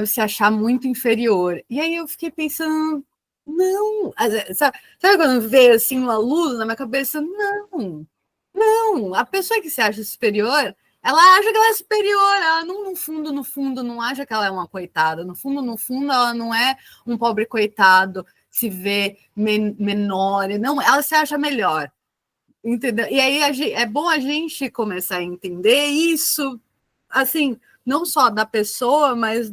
se achar muito inferior. E aí eu fiquei pensando, não, sabe quando veio assim uma luz na minha cabeça? Não, a pessoa que se acha superior, ela acha que ela é superior, ela não, no fundo, não acha que ela é uma coitada, no fundo, ela não é um pobre coitado, se vê menor, não, ela se acha melhor. Entendeu? E aí é bom a gente começar a entender isso, assim, não só da pessoa, mas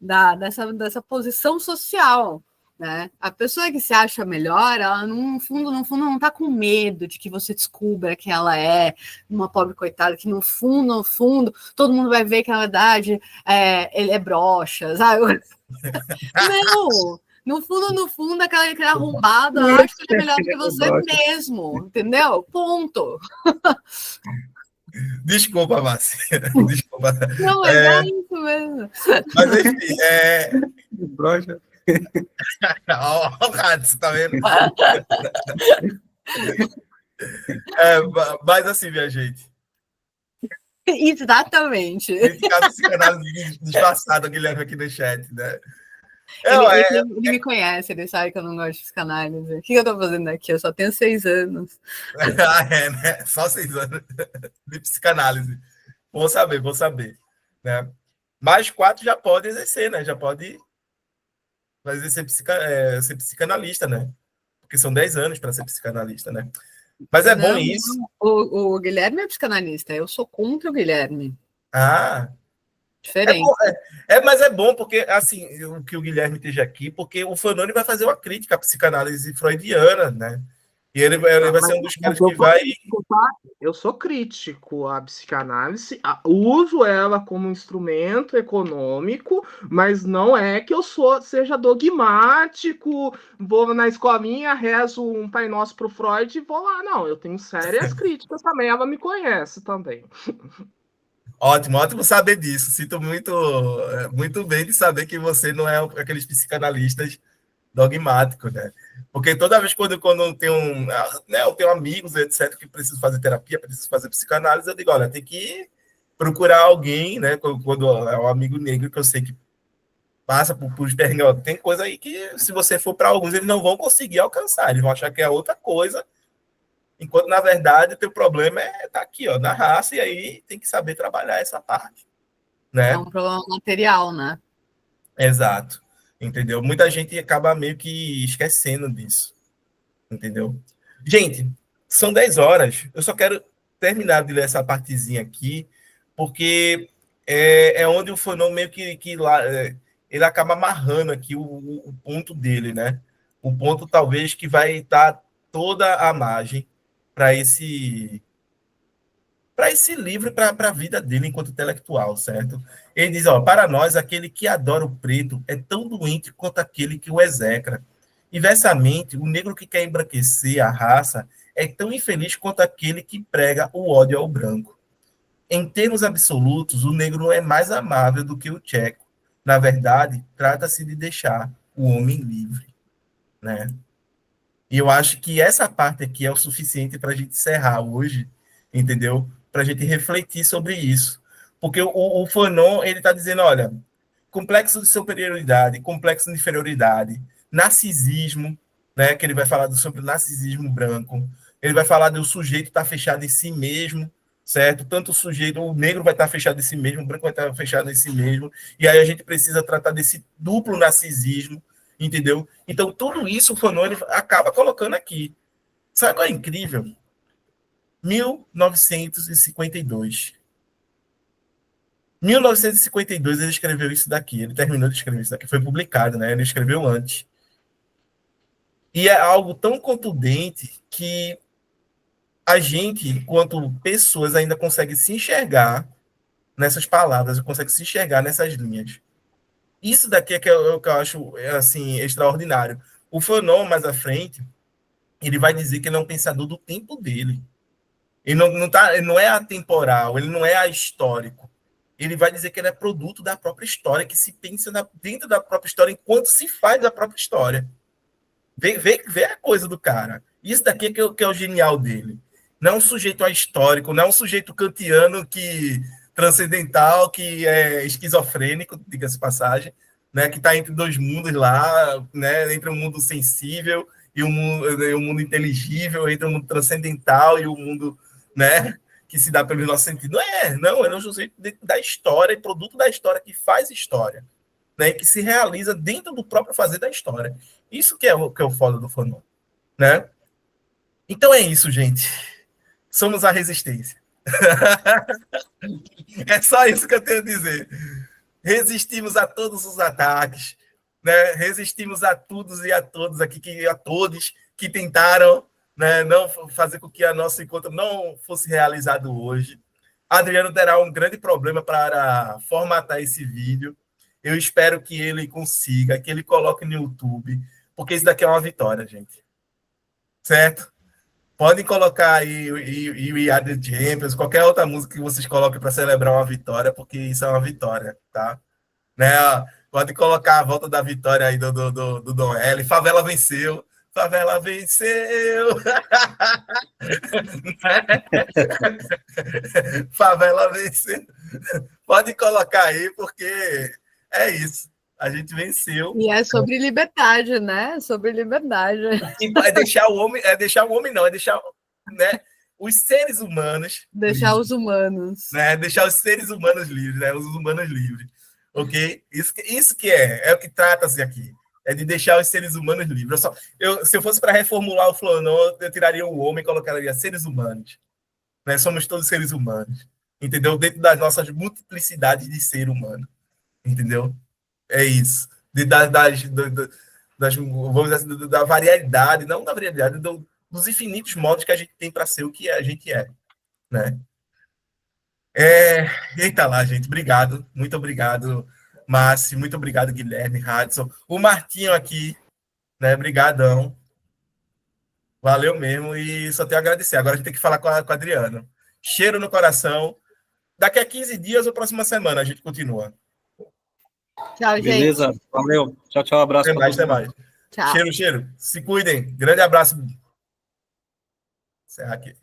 dessa posição social, né? A pessoa que se acha melhor, ela no fundo não está com medo de que você descubra que ela é uma pobre coitada, que no fundo, todo mundo vai ver que na verdade ele é broxa, sabe? No fundo, aquele arrombado acha que ele é melhor do que você mesmo, entendeu? Ponto. Desculpa, Márcia. Desculpa. Não, mas é isso mesmo. Mas, enfim, Brocha. Ó, o Radson, tá vendo? Mas assim, minha gente. Exatamente. Esse caso psicanálise disfarçado, Guilherme, aqui no chat, né? Ele me conhece, ele sabe que eu não gosto de psicanálise. O que eu tô fazendo aqui? Eu só tenho 6 anos. Né? Só 6 anos de psicanálise. Vou saber. Né? Mais 4 já pode exercer, né? Já pode exercer ser psicanalista, né? Porque são 10 anos para ser psicanalista, né? Mas é bom isso. O Guilherme é psicanalista, eu sou contra o Guilherme. Ah, diferente. Mas é bom porque, assim, que o Guilherme esteja aqui, porque o Fanoni vai fazer uma crítica à psicanálise freudiana, né? E ele vai ser um dos caras que vai... Eu sou crítico à psicanálise, uso ela como instrumento econômico, mas não é que eu seja dogmático, vou na escolinha, rezo um Pai Nosso pro Freud e vou lá. Não, eu tenho sérias críticas também, ela me conhece também. Ótimo saber disso. Sinto muito bem de saber que você não é aqueles psicanalistas dogmáticos, né? Porque toda vez quando eu tenho amigos, etc., que precisam fazer terapia, precisam fazer psicanálise, eu digo, olha, tem que procurar alguém, né? Quando é um amigo negro que eu sei que passa por perrengues, tem coisa aí que, se você for para alguns, eles não vão conseguir alcançar, eles vão achar que é outra coisa, enquanto, na verdade, o teu problema tá aqui, ó, na raça, e aí tem que saber trabalhar essa parte, né? É um problema material, né? Exato. Entendeu? Muita gente acaba meio que esquecendo disso. Entendeu? Gente, são 10 horas. Eu só quero terminar de ler essa partezinha aqui, porque é onde o Fanon meio que lá, ele acaba amarrando aqui o ponto dele, né? O ponto, talvez, que vai dar toda a margem para esse livro, para a vida dele enquanto intelectual, certo? Ele diz, ó, para nós, aquele que adora o preto é tão doente quanto aquele que o execra. Inversamente, o negro que quer embranquecer a raça é tão infeliz quanto aquele que prega o ódio ao branco. Em termos absolutos, o negro é mais amável do que o tcheco. Na verdade, trata-se de deixar o homem livre, né? E eu acho que essa parte aqui é o suficiente para a gente encerrar hoje, entendeu? Para a gente refletir sobre isso. Porque o Fanon, ele está dizendo, olha, complexo de superioridade, complexo de inferioridade, narcisismo, né? Que ele vai falar sobre o narcisismo branco. Ele vai falar do sujeito estar fechado em si mesmo, certo? Tanto o negro vai estar fechado em si mesmo, o branco vai estar fechado em si mesmo. E aí a gente precisa tratar desse duplo narcisismo, entendeu? Então, tudo isso o Fanon acaba colocando aqui. Sabe qual é incrível? 1952. 1952 ele escreveu isso daqui. Ele terminou de escrever isso daqui. Foi publicado, né? Ele escreveu antes. E é algo tão contundente que a gente, enquanto pessoas, ainda consegue se enxergar nessas palavras, consegue se enxergar nessas linhas. Isso daqui é que eu acho assim, extraordinário. O Fanon, mais à frente, ele vai dizer que ele é um pensador do tempo dele. Ele não é atemporal, ele não é ahistórico. Ele vai dizer que ele é produto da própria história, que se pensa dentro da própria história enquanto se faz da própria história. Vê a coisa do cara. Isso daqui é que é o genial dele. Não é um sujeito ahistórico, não é um sujeito kantiano transcendental, que é esquizofrênico, diga-se passagem, né, que está entre dois mundos lá, né, entre o mundo sensível e o mundo inteligível, entre o mundo transcendental e o mundo, né, que se dá pelo nosso sentido. Não, ele é um sujeito da história, produto da história, que faz história, né, que se realiza dentro do próprio fazer da história. Isso que é o foda do Fanon, né? Então é isso, gente. Somos a resistência. É só isso que eu tenho a dizer. Resistimos a todos os ataques, né? Resistimos a todos e a todos aqui, a todos que tentaram, né, não fazer com que a nosso encontro não fosse realizado hoje. Adriano terá um grande problema para formatar esse vídeo. Eu espero que ele consiga, que ele coloque no YouTube, porque isso daqui é uma vitória, gente. Certo? Podem colocar aí We Are The Champions, qualquer outra música que vocês coloquem para celebrar uma vitória, porque isso é uma vitória, tá? Né? Pode colocar a volta da vitória aí do Dom L. Favela venceu. Favela venceu. Favela venceu. Pode colocar aí, porque é isso. A gente venceu. E é sobre liberdade, né? Sobre liberdade. E é deixar o homem não, é deixar, né, os seres humanos Deixar livres, os humanos. né? Deixar os seres humanos livres, né? Os humanos livres. Ok? Isso que é o que trata-se aqui. É de deixar os seres humanos livres. Se eu fosse para reformular o Flonon, eu tiraria o homem e colocaria seres humanos. Né? Somos todos seres humanos. Entendeu? Dentro das nossas multiplicidades de ser humano. Entendeu? É isso. Vamos dizer assim, da variedade, não da variedade, dos infinitos modos que a gente tem para ser o que a gente é. Né? Eita lá, gente. Obrigado. Muito obrigado, Márcio. Muito obrigado, Guilherme, Hudson. O Martinho aqui, né? Brigadão. Valeu mesmo. E só tenho a agradecer. Agora a gente tem que falar com a Adriana. Cheiro no coração. Daqui a 15 dias ou próxima semana a gente continua. Tchau, gente. Beleza? Valeu. Tchau, tchau. Abraço. Até mais, até mais. Tchau. Cheiro. Se cuidem. Grande abraço. Encerrar aqui.